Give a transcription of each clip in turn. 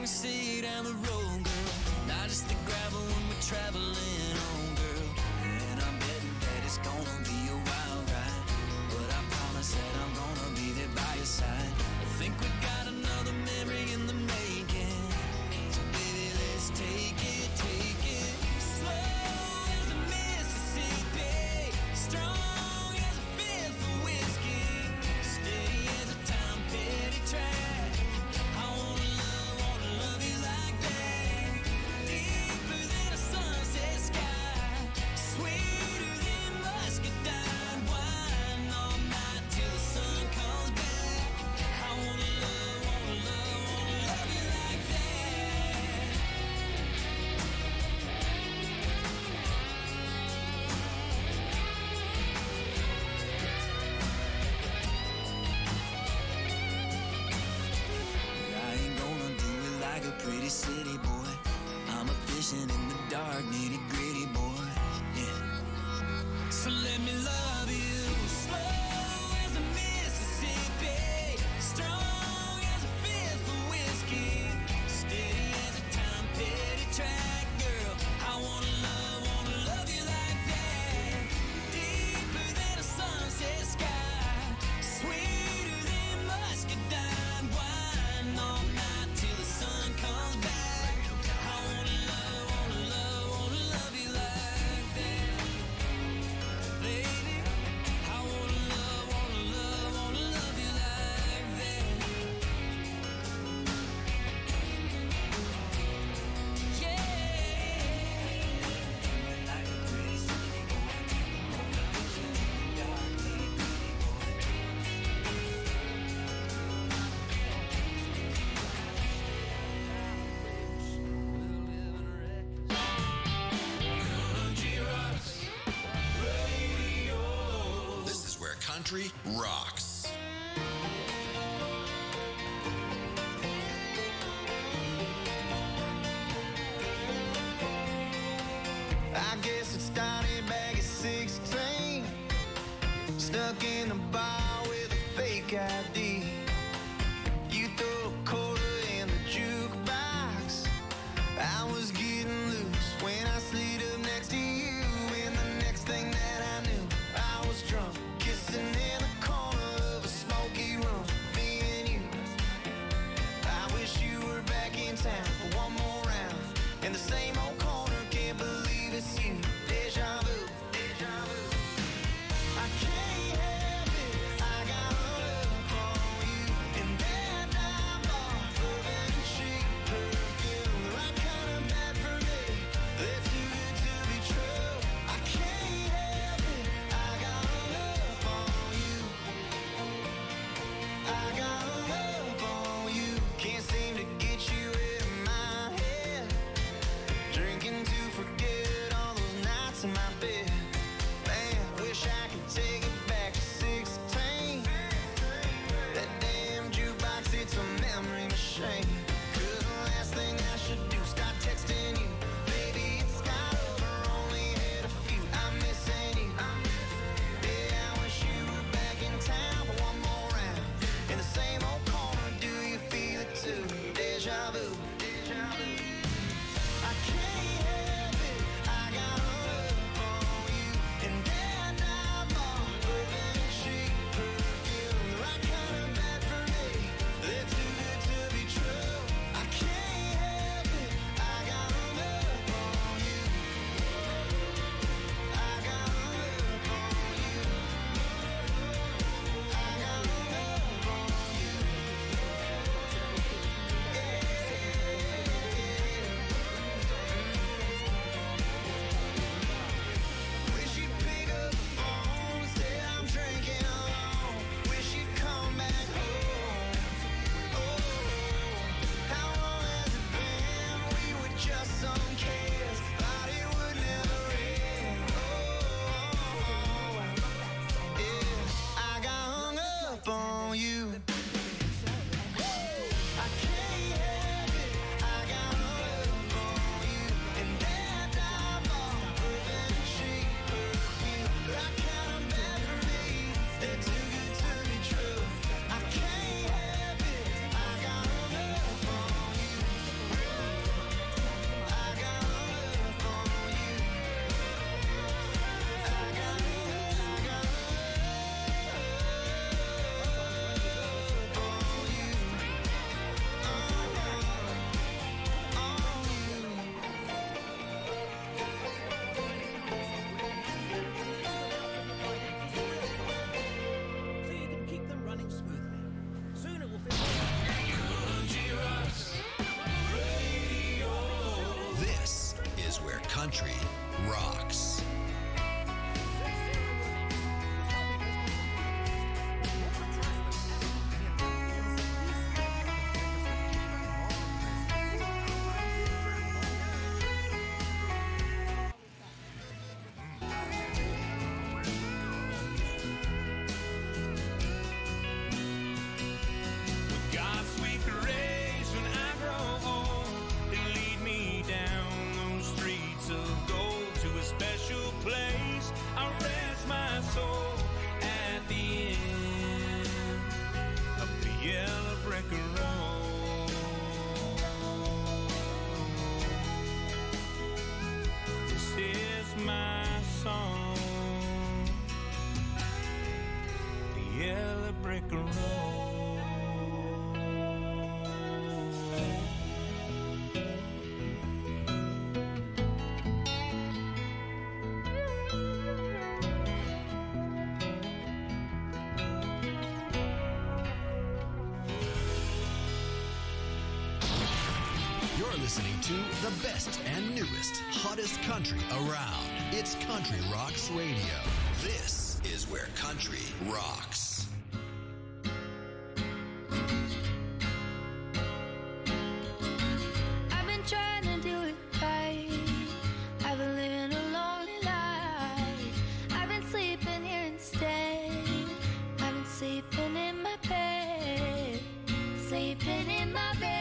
we see down the road, girl. Not just the gravel when we're traveling on, girl. And I'm betting that it's gonna be a wild ride, but I promise that I'm gonna be there by your side. I think we got another memory in the making, so baby, let's take it, take it. Slow as the Mississippi, strong as a fifth of whiskey, steady as a Tom Petty track. I wanna love you like that. Deeper than a sunset sky, sweeter than muscadine wine, all night till the sun comes back. I wanna love you like that. I ain't gonna do it like a pretty city boy. I'm a fishing in the dark, nitty gritty boy. Yeah. So let me love you slow as the Mississippi, strong as a fifth of whiskey, steady as a Tom Petty track, girl. I wanna love you like that. Deeper than a sunset sky, sweeter than muscadine wine, all night till the sun comes back. I wanna love you like that, baby. I wanna love you like that. Yeah. Like a pretty city boy, fishing in the dark, nitty gritty boy. This is where country rocks. I guess it's Donnie back at 16, stuck in a bar with a fake ID. You throw a quarter in the jukebox. I was getting loose when I slid up next to you, and the next thing that I knew, I was drunk, kissing in the corner of a smoky room, me and you. I wish you were back in town for one more round, in the same old corner, can't believe it's you. Deja vu, deja vu. I can't help it, I got a love for listening to the best and newest, hottest country around. It's Country Rocks Radio. This is where country rocks. I've been trying to do it right. I've been living a lonely life. I've been sleeping here instead. I've been sleeping in my bed. Sleeping in my bed.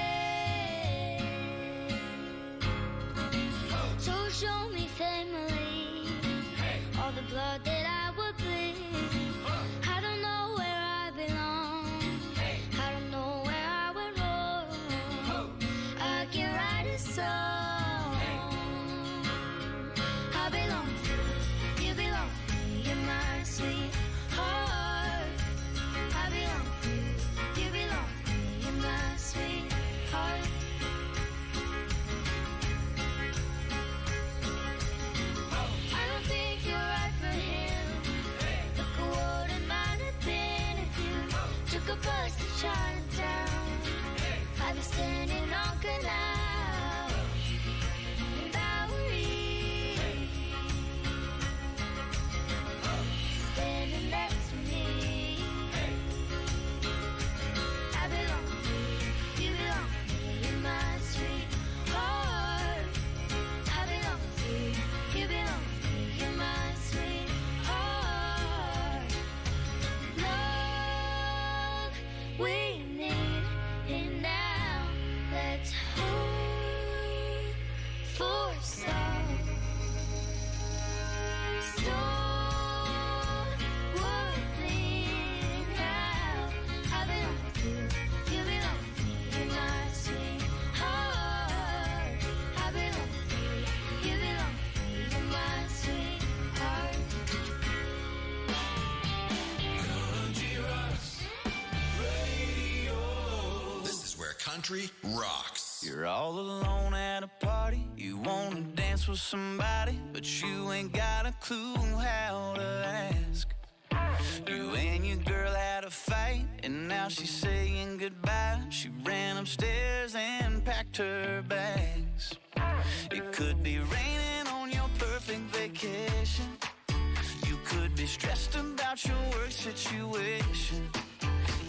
So show me family. All the blood that I would bleed. I don't know where I belong. I don't know where I went wrong. I can write a song. I belong to you. You belong to me. You're my sweetheart. I belong to you. You belong to me. You're my sweetheart. I don't think you're right for him. Look at what it might have been if you took a bus to Chinatown. I'd be standing on Canal and Bowery, standing next to me. I belong to you. You belong to me. You're my sweetheart. I belong to you. You belong to me. You're my sweetheart. Love, we need it now. Let's hope for some. So worthy now. I belong to you. You belong to me. You're my sweetheart. I belong to you. You belong to me. You're my sweetheart. This is where country rocks. You're all alone at a party. You wanna dance with somebody, but you ain't got a clue how to ask. You and your girl had a fight, and now she's saying goodbye. She ran upstairs and packed her bags. It could be raining on your perfect vacation. You could be stressed about your work situation.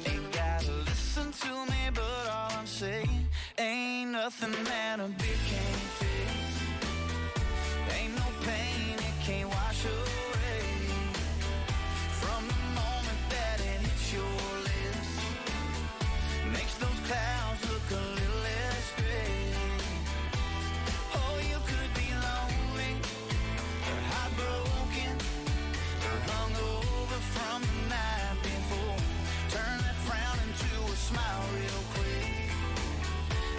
Ain't gotta listen to me, but all I'm saying ain't nothing that a beer can't fix. Ain't no pain it can't wash away. From the moment that it hits your lips, makes those clouds look a little less gray. Oh, you could be lonely, or heartbroken, or hungover from the night before. Turn that frown into a smile real quick.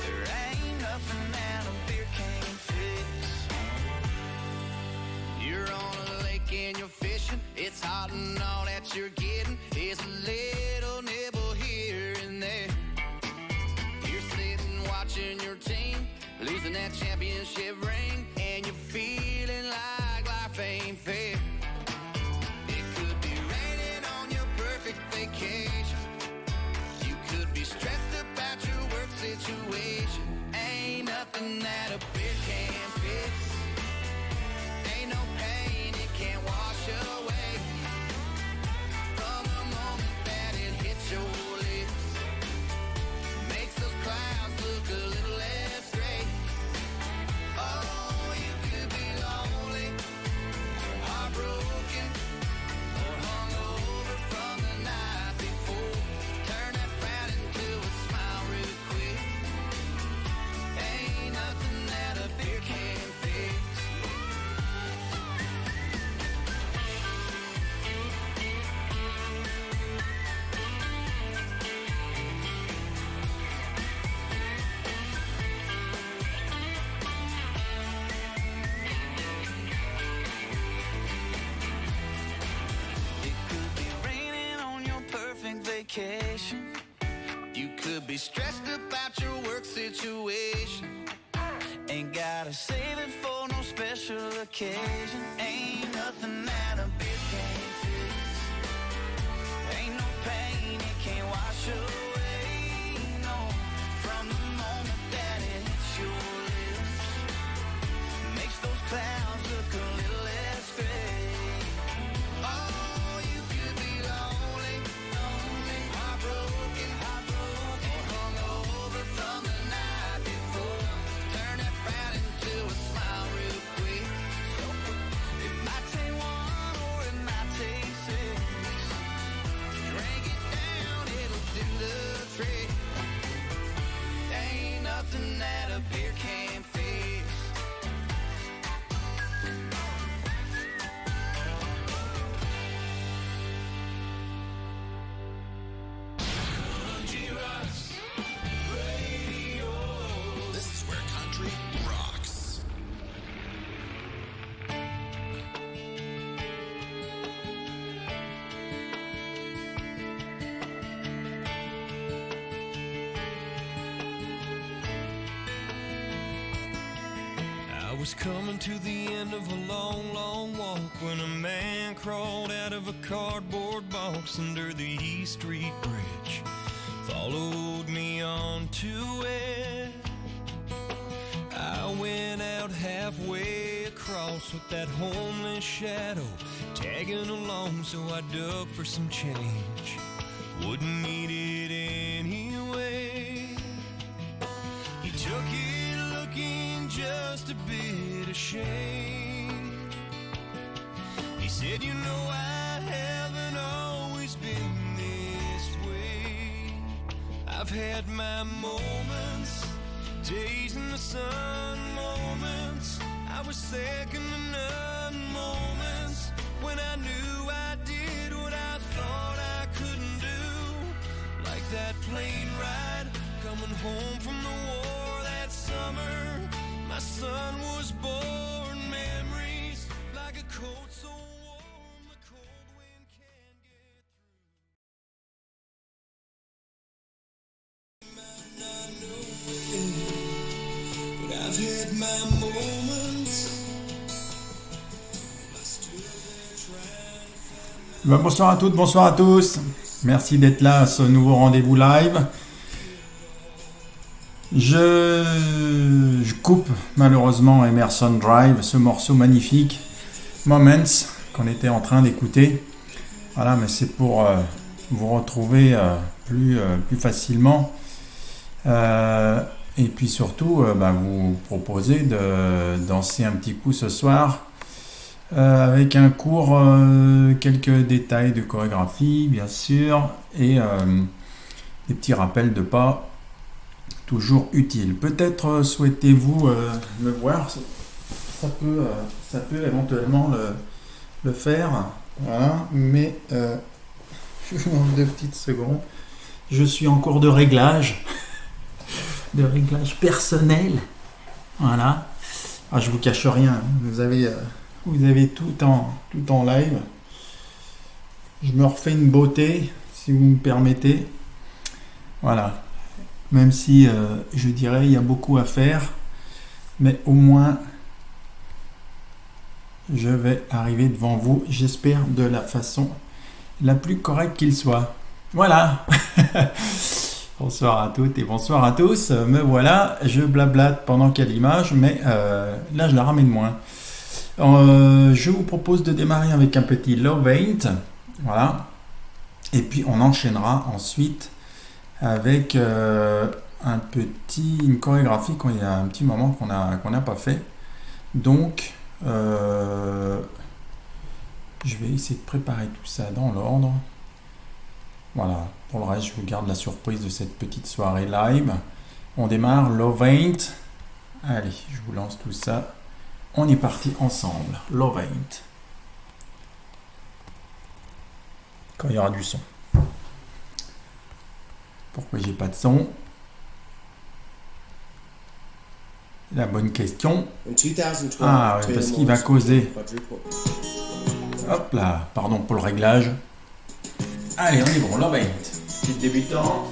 There ain't nothing that a beer can't fix. You're on a lake and you're fishing. It's hot and all that you're getting is a little nibble here and there. You're sitting watching your team losing that championship ring, and you're feeling like life ain't fair. It could be raining on your perfect vacation. You could be stressed about your work situation. Ain't nothing that a beer can't fix. Ain't no pain it can't wash away. From the moment that it hits your lips, makes those clouds look a little less gray. Oh, you could be lonely, or heartbroken, or hungover from the night before. Turn that frown into a smile real quick. Ain't nothing that a beer can't fix. It could be raining on your perfect vacation. You could be stressed about your work situation. Ain't gotta save it for no special occasion. Ain't nothing that a beer can't fix. Ain't no pain it can't wash away. No, from the moment that it hits your was coming to the end of a long, long walk when a man crawled out of a cardboard box under the East Street Bridge, followed me onto it. I went out halfway across with that homeless shadow tagging along, so I dug for some change. Wouldn't need it anyway. He took it looking just a bit ashamed. He said, you know, I haven't always been this way. I've had my moments, days in the sun, moments I was second to none, moments when I knew I did what I thought I couldn't do. Like that plane ride coming home from the war that summer. My son was born, memories like a coat so warm the cold wind can't get through. Might not know it, but I've had my moments. I stood there trying to find my... Bonsoir à toutes, bonsoir à tous. Merci d'être là à ce nouveau rendez-vous live. Je coupe malheureusement Emerson Drive, ce morceau magnifique, Moments, qu'on était en train d'écouter. Voilà, mais c'est pour vous retrouver plus facilement. Et puis surtout, vous proposer de danser un petit coup ce soir avec un cours, quelques détails de chorégraphie, bien sûr, et des petits rappels de pas. Toujours utile. Peut-être souhaitez-vous me voir, ça peut éventuellement le faire, voilà. Mais je vous demande 2 petites secondes. Je suis en cours de réglage personnel, voilà. Ah, je vous cache rien, vous avez tout en live. Je me refais une beauté, si vous me permettez, voilà. Même si, je dirais, il y a beaucoup à faire, mais au moins, je vais arriver devant vous, j'espère, de la façon la plus correcte qu'il soit. Voilà. Bonsoir à toutes et bonsoir à tous. Me voilà, je blablate pendant qu'il y a l'image, mais là, je la ramène moins. Je vous propose de démarrer avec un petit Love Ain't, voilà. Et puis, on enchaînera ensuite avec une chorégraphie qu'il y a un petit moment qu'on n'a pas fait. Donc, je vais essayer de préparer tout ça dans l'ordre. Voilà, pour le reste, je vous garde la surprise de cette petite soirée live. On démarre, Love Ain't. Allez, je vous lance tout ça. On est parti ensemble. Love Ain't. Quand il y aura du son. Pourquoi j'ai pas de son? La bonne question. Ah ouais, parce qu'il va causer. Hop là, pardon pour le réglage. Allez, on est bon, Love Ain't. Petite débutante.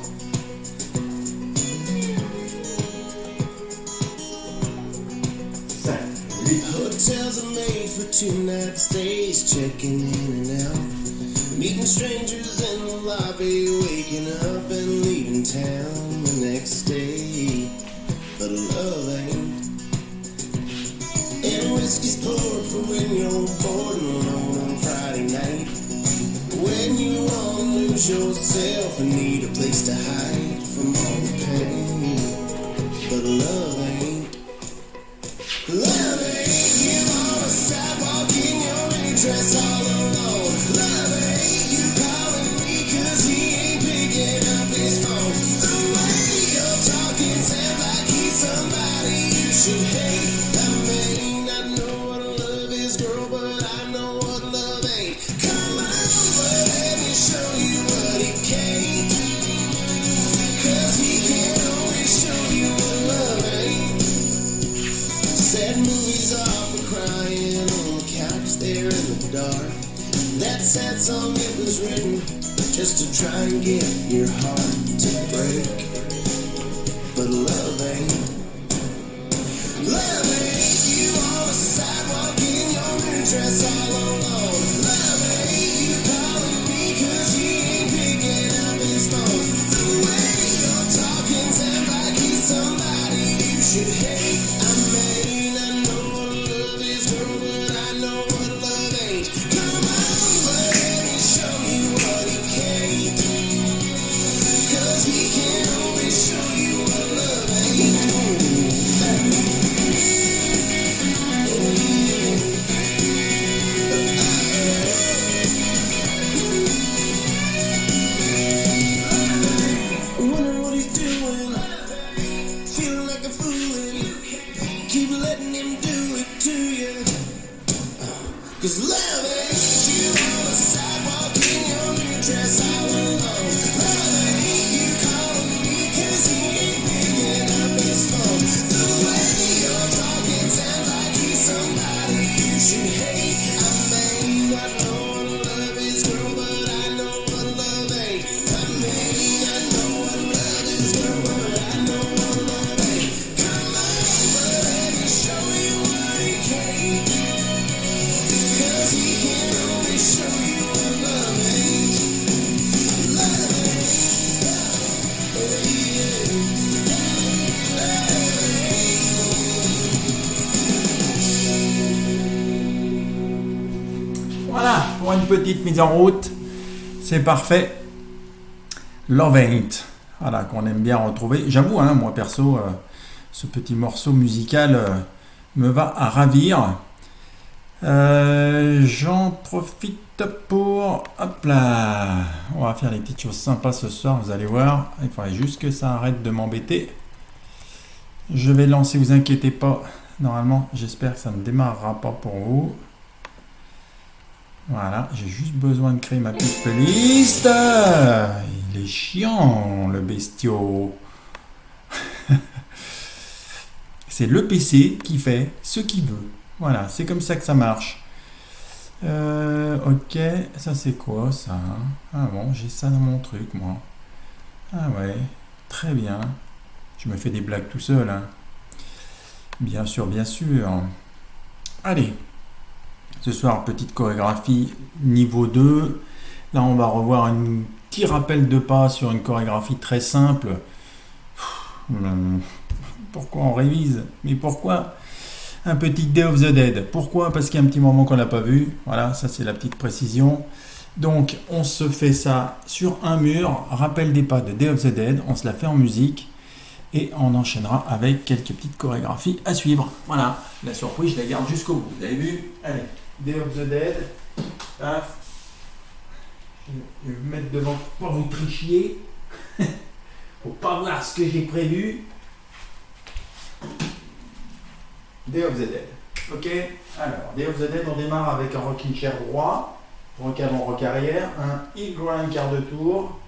Hotels are made for 2-night stays, checking in and out, meeting strangers in the lobby, waking up and leaving town the next day. But love ain't. And whiskey's poured for when you're bored and alone on Friday night, when you wanna lose yourself and need a place to hide from all the pain. But love ain't. Love ain't. Dress all alone. Love ain't you calling me 'cause he ain't picking up his phone. The way you're talking sounds like he's somebody you should hate. I may not know what love is, girl, but I know what love ain't. Come over, let me show you what he can't. 'Cause he can always show you what love ain't. Sad movies are for crying on the couch there in the dark. That sad song, it was written just to try and get your heart to break. But love ain't. Love ain't. You doing? Feeling like a fool and keep letting him do it to you. 'Cause love ain't you on the sidewalk in your new dress all alone. Love ain't you calling me 'cause he ain't picking up his phone. The way you're talking sounds like he's somebody you should hate. I may not know what love is, girl, but I know what love ain't. I may not know what love is, girl, but I know what love ain't. Come on, but let me show you what he can't. 'Cause he can only show you what love ain't. Love ain't. Voilà, pour une petite mise en route, c'est parfait. Love Ain't, voilà, qu'on aime bien retrouver. J'avoue, hein, moi perso, ce petit morceau musical me va à ravir. J'en profite pour... Hop là, on va faire des petites choses sympas ce soir, vous allez voir. Il faudrait juste que ça arrête de m'embêter. Je vais lancer, vous inquiétez pas. Normalement, j'espère que ça ne démarrera pas pour vous. Voilà, j'ai juste besoin de créer ma petite playlist. Il est chiant, le bestiau. C'est le PC qui fait ce qu'il veut. Voilà, c'est comme ça que ça marche. Ok, ça c'est quoi ça? Ah bon, j'ai ça dans mon truc, moi. Ah ouais, très bien. Je me fais des blagues tout seul, hein. Bien sûr, bien sûr. Allez. Ce soir, petite chorégraphie niveau 2. Là, on va revoir un petit rappel de pas sur une chorégraphie très simple. Pourquoi on révise? Mais pourquoi? Un petit Day of the Dead. Pourquoi? Parce qu'il y a un petit moment qu'on n'a pas vu. Voilà, ça c'est la petite précision. Donc, on se fait ça sur un mur. Rappel des pas de Day of the Dead. On se la fait en musique. Et on enchaînera avec quelques petites chorégraphies à suivre. Voilà, la surprise, je la garde jusqu'au bout. Vous avez vu? Allez. Day of the Dead. Paf. Je vais me mettre devant pour pas vous trichier. Pour pas voir ce que j'ai prévu. Day of the Dead. Ok. Alors, Day of the Dead, on démarre avec un rocking chair droit. Rock avant, rock arrière. Un heel grind quart de tour.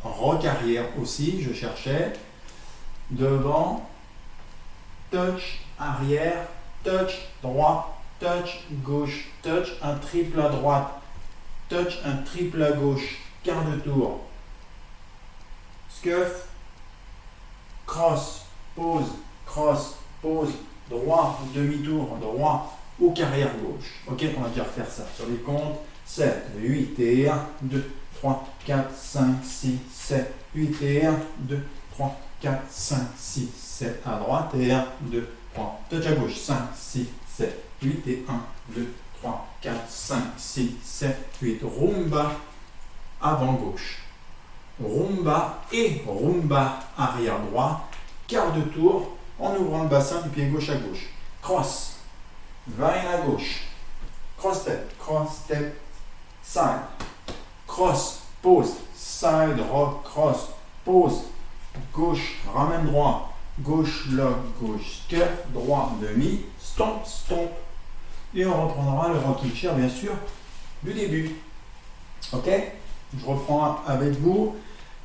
Rock arrière aussi, je cherchais. Devant. Touch arrière, touch droit, touch gauche, touch un triple à droite, touch un triple à gauche, quart de tour, scuff, cross, pause, droit, demi-tour, droit ou carrière gauche. Ok, on va déjà refaire ça sur les comptes. 7, 8 et 1, 2, 3, 4, 5, 6, 7, 8 et 1, 2, 3, 4, 5, 6, 7 à droite et 1, 2, 3, touch à gauche, 5, 6, 7, 8 et 1, 2, 3, 4, 5, 6, 7, 8, rumba avant gauche, rumba et rumba arrière droit, quart de tour en ouvrant le bassin du pied gauche à gauche, cross, vine à gauche, cross step, side, cross, pause, side rock, cross, pause, gauche, ramène droit, gauche, lock, gauche, scuff, droit, demi, stomp, stomp. Et on reprendra le rocking chair, bien sûr, du début. Ok? Je reprends avec vous.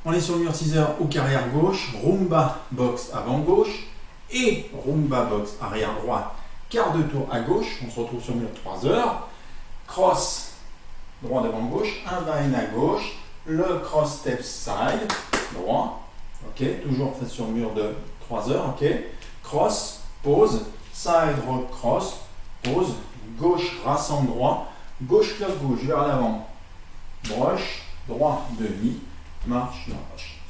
On est sur le mur 6 heures ou carrière gauche, rumba box avant gauche et rumba box arrière droite, quart de tour à gauche. On se retrouve sur le mur 3 heures. Cross, droit devant gauche, un vine à gauche, le cross step side, droit. Ok, toujours fait sur le mur de 3 heures, ok. Cross, pause, side rock cross, pause, gauche, rassemble droit, gauche, cloque gauche, vers l'avant, broche, droit, demi, marche,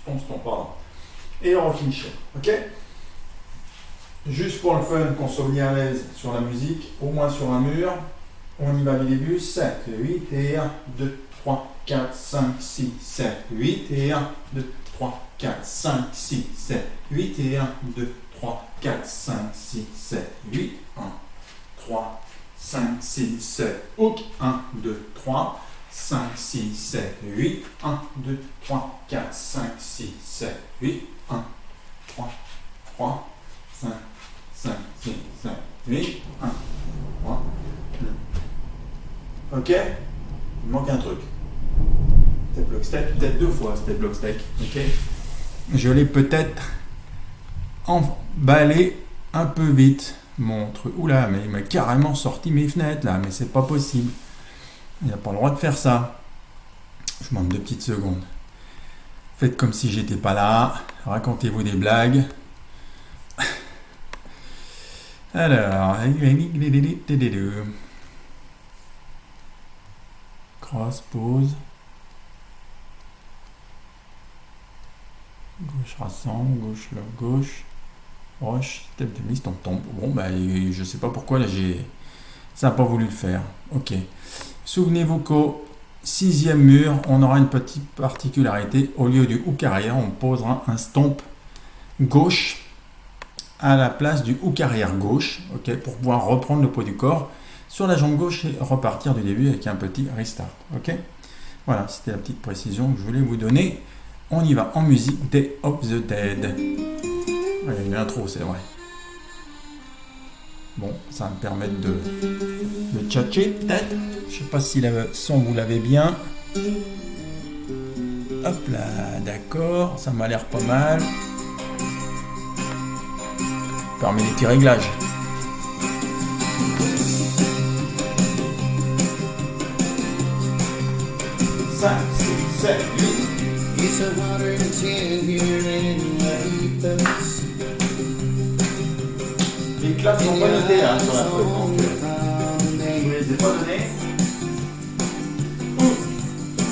stomp, pardon. Et on rocking chair, ok. Juste pour le fun, qu'on soit bien à l'aise sur la musique, au moins sur un mur, on y va du début, 7, 8 et 1, 2, 3, 4, 5, 6, 7, 8 et 1, 2, 3, 4, 5, 6, 7, 8 et 1, 2, 3, 4, 5, 6, 7, 8, 1, 3, 5, 6, 7, hook, 1, 2, 3, 5, 6, 7, 8. 1, 2, 3, 4, 5, 6, 7, 8. 1, 3, 3, 5, 5, 6, 7, 8. 1, 3, 2. Ok? Il manque un truc. Step block step, peut-être 2 fois step block step. Ok? Je l'ai peut-être emballé un peu vite. Mon truc. Oula, mais il m'a carrément sorti mes fenêtres là, mais c'est pas possible. Il n'a pas le droit de faire ça. Je manque 2 petites secondes. Faites comme si j'étais pas là. Racontez-vous des blagues. Alors, cross, pause. Gauche rassemble, gauche love, gauche. Roche, step de mise, tombe. Bon, bah, je sais pas pourquoi là ça n'a pas voulu le faire. Ok. Souvenez-vous qu'au 6e mur, on aura une petite particularité. Au lieu du hook arrière, on posera un stomp gauche à la place du hook arrière gauche, ok, pour pouvoir reprendre le poids du corps sur la jambe gauche et repartir du début avec un petit restart. Ok. Voilà, c'était la petite précision que je voulais vous donner. On y va en musique. Day of the Dead. Ouais, il y a une intro, c'est vrai. Bon, ça va me permettre de tchatcher peut-être. Je sais pas si le son vous l'avez bien. Hop là, d'accord, ça m'a l'air pas mal. Parmi les petits réglages. Cinq, six, sept, huit. It's 110 here in Lahitas. Les claps sont pas notés là sur la feuille, donc je vous les ai pas donnés.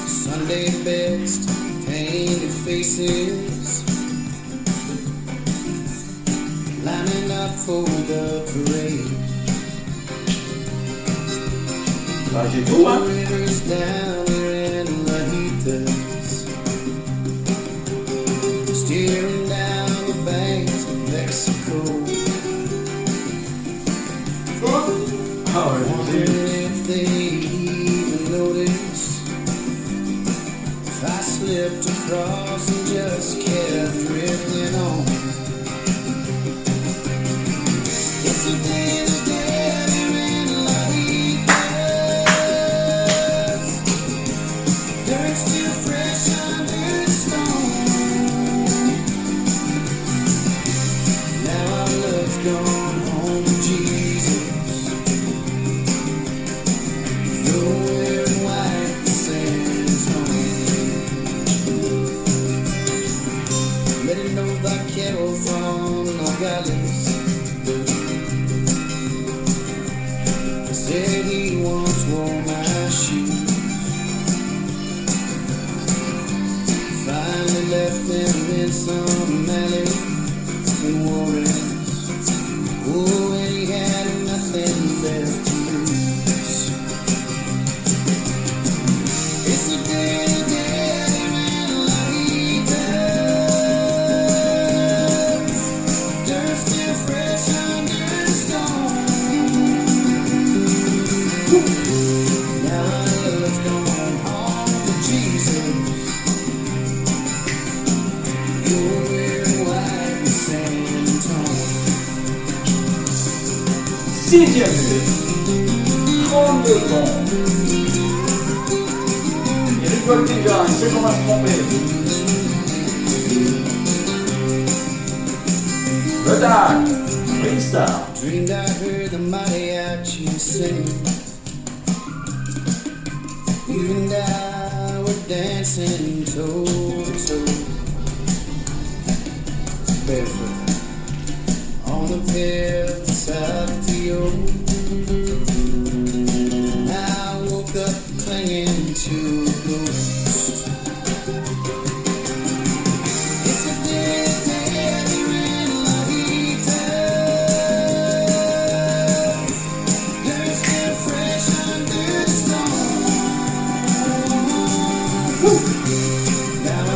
Sunday best, painted faces, lining up for the parade. Bah, j'ai tout, hein. Rivers down here in Lahitas, steering down the banks of Mexico. Ah ouais, je les ai Wondering if they even noticed if I slipped across and just kept drifting on. It's a day of the dead here in Lahitas. Dirt still fresh under the stone. Now our love's gone home to Jesus. From Nogales, said he once wore my shoes. Finally left them in some alley in Warren's. Oh, and he had nothing left to lose. It's a day of dead here in Lahitas. Sixième minute. 32 secondes. Il rigole déjà, il sait qu'on va se tromper. Le tag. Restart. Dreamed I heard the mariachi sing. You and I were dancing toe to toe, barefoot on the paths out to you. I woke up clinging to a ghost. It's a day of dead here in Lahitas. Dirt still fresh under the stone. Now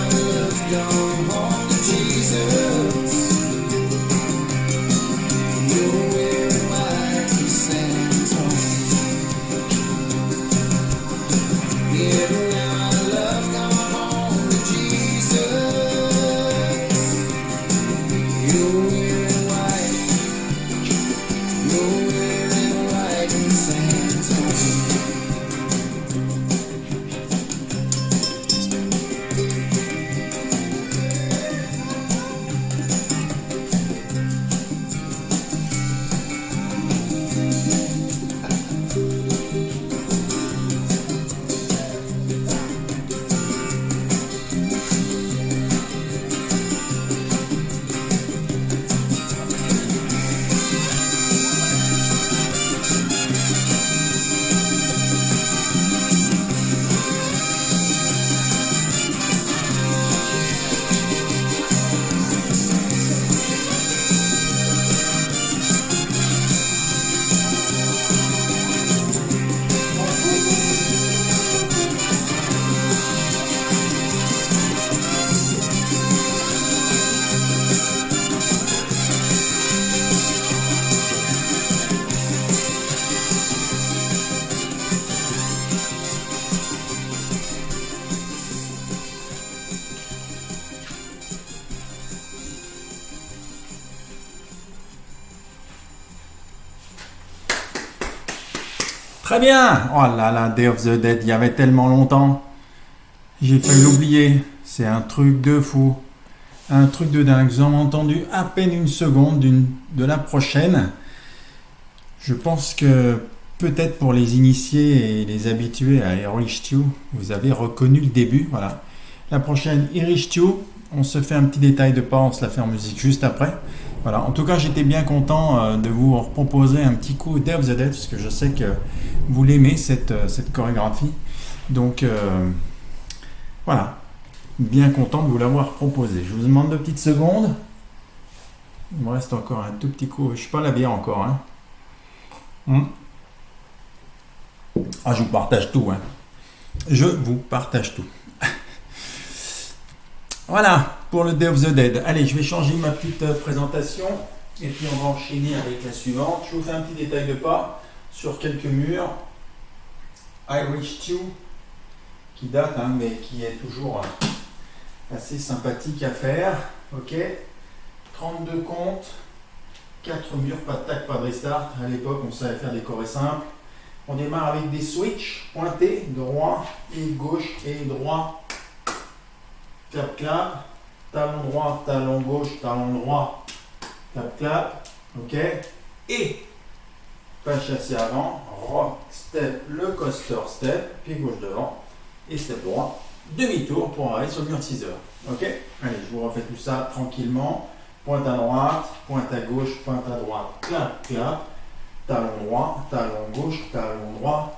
Très bien. Oh là là, Day of the Dead, il y avait tellement longtemps. J'ai failli l'oublier. C'est un truc de fou. Un truc de dingue. Vous en avez entendu à peine une seconde de la prochaine. Je pense que peut-être pour les initiés et les habitués à Irish Stew, vous avez reconnu le début. Voilà. La prochaine Irish Stew, on se fait un petit détail de pas, on se la fait en musique juste après. Voilà. En tout cas, j'étais bien content de vous proposer un petit coup Day of the Dead parce que je sais que vous l'aimez cette chorégraphie. Donc voilà. Bien content de vous l'avoir proposé. Je vous demande 2 petites secondes. Il me reste encore un tout petit coup. Je ne suis pas la bière encore. Ah, je vous partage tout. Je vous partage tout. Voilà pour le Day of the Dead. Allez, je vais changer ma petite présentation et puis on va enchaîner avec la suivante. Je vous fais un petit détail de pas sur quelques murs. Irish Stew qui date, mais qui est toujours assez sympathique à faire. Ok, 32 comptes, 4 murs, pas de tac, pas de restart. À l'époque, on savait faire des chorés simples. On démarre avec des switches pointés, droit et gauche et droit. Clap, clap. Talon droit, talon gauche, talon droit. Clap, clap. Ok. Et pas chassé avant. Rock, step, le coaster step. Pied gauche devant. Et step droit. Demi-tour pour arriver sur le mur de 6 heures. Ok. Allez, je vous refais tout ça tranquillement. Pointe à droite, pointe à gauche, pointe à droite. Clap, clap. Talon droit, talon gauche, talon droit.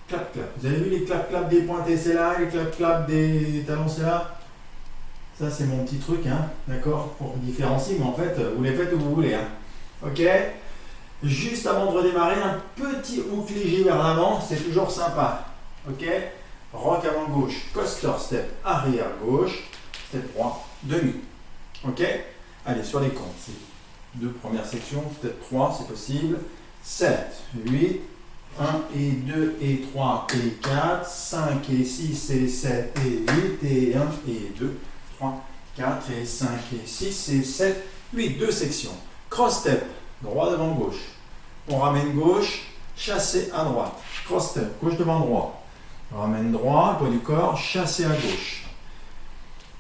Clap, clap. Vous avez vu les clap, clap des pointés, c'est là. Les clap, clap des talons, c'est là. Ça, c'est mon petit truc, d'accord, pour différencier. Mais en fait, vous les faites où vous voulez. Ok. Juste avant de redémarrer, un petit hook léger vers l'avant, c'est toujours sympa. Ok. Rock avant gauche, coaster step, arrière gauche, step droit, demi. Ok. Allez, sur les comptes. C'est 2 premières sections, peut-être 3, c'est possible. 7, 8, 1 et 2 et 3 et 4, 5 et 6 et 7 et 8 et 1 et 2, 3, 4 et 5 et 6 et 7, 8, 2 sections. Cross step, droit devant gauche. On ramène gauche, chassé à droite. Cross step, gauche devant droit. On ramène droit, poids du corps, chassé à gauche.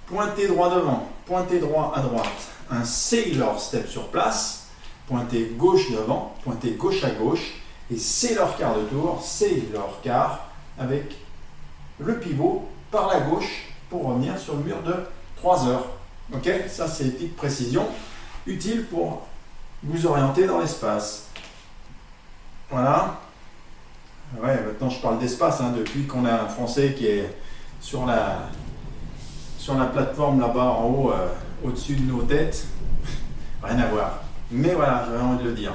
Pointé droit devant, pointé droit à droite. Un sailor step sur place, pointé gauche devant, pointé gauche à gauche. Et sailor quart de tour, sailor quart avec le pivot par la gauche pour revenir sur le mur de 3 heures. Ok, ça c'est des petites précisions utiles pour vous orienter dans l'espace. Voilà. Ouais, maintenant je parle d'espace depuis qu'on a un Français qui est sur la plateforme là-bas en haut, au-dessus de nos têtes. Rien à voir. Mais voilà, j'avais envie de le dire.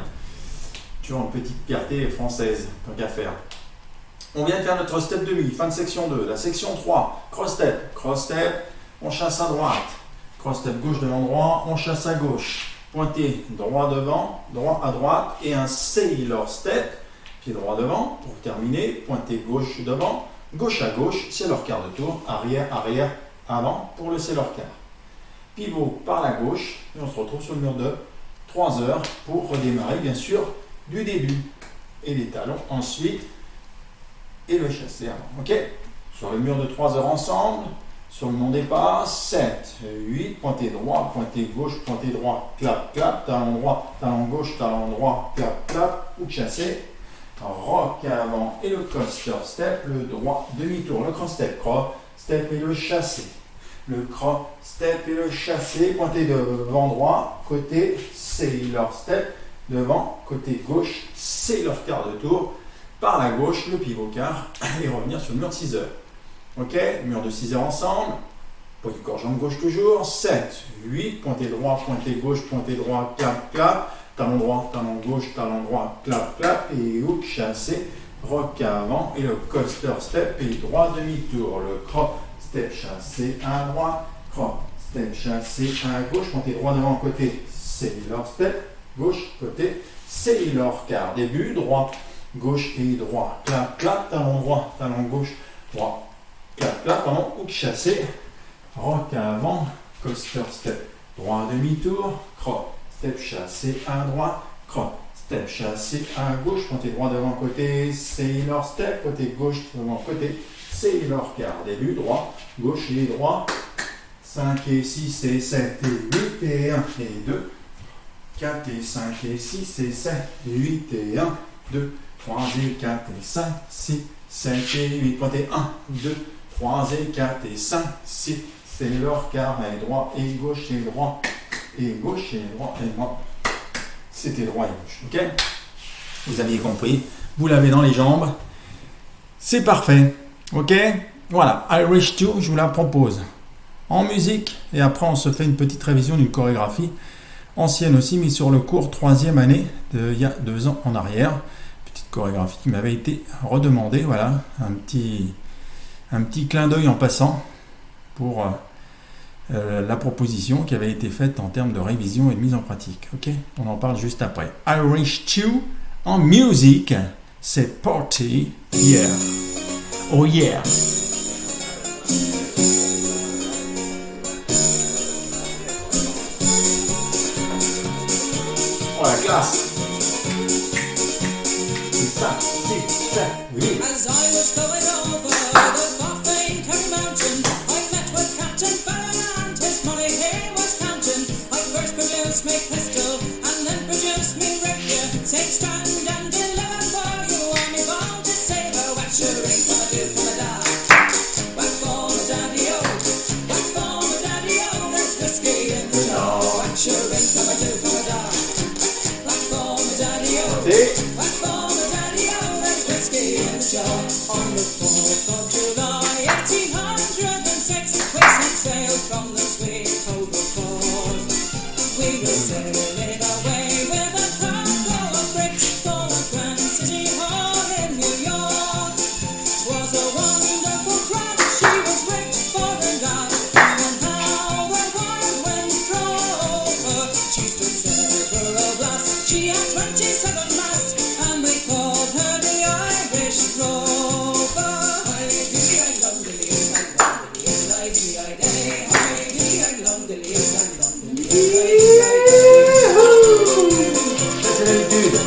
Toujours une petite fierté française, tant qu'à faire. On vient de faire notre step demi, fin de section 2. La section 3, cross step, on chasse à droite. Cross step gauche devant droit, on chasse à gauche. Pointé droit devant, droit à droite et un sailor step, pied droit devant pour terminer. Pointé gauche devant, gauche à gauche, sailor quart de tour, arrière, arrière, avant pour le sailor quart. Pivot par la gauche et on se retrouve sur le mur de 3 heures pour redémarrer bien sûr du début. Et les talons ensuite et le chassé avant. Ok. Sur le mur de 3 heures ensemble, sur le non-départ, 7, 8, pointé droit, pointé gauche, pointé droit, clap, clap, talon droit, talon gauche, talon droit, clap, clap, ou chassé, rock avant et le coaster step, le droit, demi-tour, le cross step, cross step et le chassé. Le cross step et le chassé, pointé devant droit, côté sailor step, devant, côté gauche, sailor quart de tour, par la gauche, le pivot quart, et revenir sur le mur de 6 heures. Ok, mur de 6 heures ensemble, poids du corps, jambe gauche toujours, 7, 8, pointé droit, pointé gauche, pointé droit, clap, clap, talon droit, talon gauche, talon droit, clap, clap, et hook chassé, rock avant, et le coaster step, et droit demi-tour, le cross step chassé à droite, cross step chassé à gauche, pointé droit devant côté, sailor step, gauche côté, sailor quart, début, droit, gauche et droit, clap, clap, talon droit, talon gauche, droit, clap, clap, pardon, hook chassé, rock avant, coaster step, droit demi-tour, cross step chassé à droite, cross step, chassé à gauche, pointé droit devant côté, sailor step, côté gauche devant côté, sailor quart, début, droit, gauche et droit, 5 et 6 et 7 et 8 et 1 et 2, 4 et 5 et 6 et 7 et 8 et 1, 2, 3 et 4 et 5, 6, 7 et 8, pointé 1, 2, 3 et 4 et 5, 6, sailor quart et droit et gauche et droit et gauche et droit et droit. C'était droit et gauche, ok? Vous aviez compris, vous l'avez dans les jambes, c'est parfait, ok? Voilà, Irish 2, je vous la propose en musique et après on se fait une petite révision d'une chorégraphie ancienne aussi, mise sur le cours 3e année il y a 2 ans en arrière. Petite chorégraphie qui m'avait été redemandée, voilà, un petit clin d'œil en passant pour la proposition qui avait été faite en termes de révision et de mise en pratique. Ok, on en parle juste après. Irish 2 en musique, c'est Party Yeah. Oh yeah. Oh la classe. 5, 6, 7, 8. As I was going over the far-famed Kerry Mountain, I met with Captain Farron and his money he was counting. I first produced me pistol and then produced me rapier. Take stand and deliver for you on me bound to save her. Whack your ring, come a do, come a die. Whack for my daddy-o, whack for my daddy-o. There's whiskey in the jar. Whack your ring, come a do, come a die. Whack for my daddy-o, whack for my daddy-o. There's whiskey in the jar. On the 4th of July, 1806, we set sail from the sweet Overford. We were sailing away with a cargo of bricks for the Grand City Hall in New York. 'Twas a wonderful craft, she was rigged for a yacht, and how the wild wind drove her. She stood several blasts, she had 27 masts, and we called her the Irish Rover. Ça c'est l'habitude.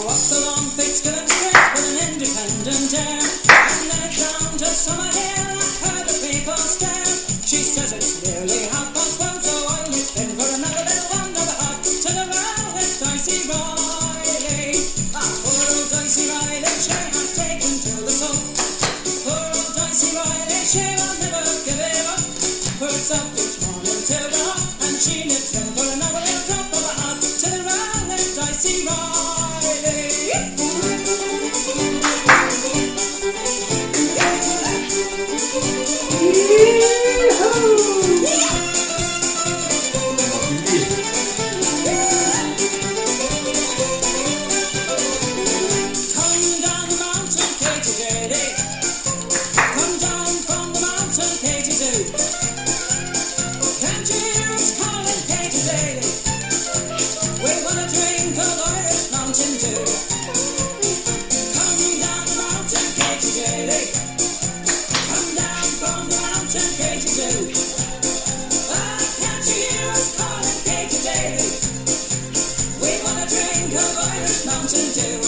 Walks along thick-skirt straight with an independent air, and then it's down to Summerhill. I heard the people stare. She says it's nearly 12:30, so I lift in for another little wander up to the well with Dicey Riley. Ah, poor old Dicey Riley, she has taken to the soap. Poor old Dicey Riley, she will never give it up. Puts up each morning till the hop, and she nips in for another little drop of a hot to the well with Dicey Riley. Come down the mountain, Katy Daly. Come down from the mountain, Katy Doo. Can't you hear us calling, Katy Daly? We wanna drink of Irish Mountain Dew. Come down the mountain, Katy Daly. Come down from the mountain, Katy Doo. Ah, can't you hear us calling, Katy Daly? We wanna drink of Irish Mountain Dew.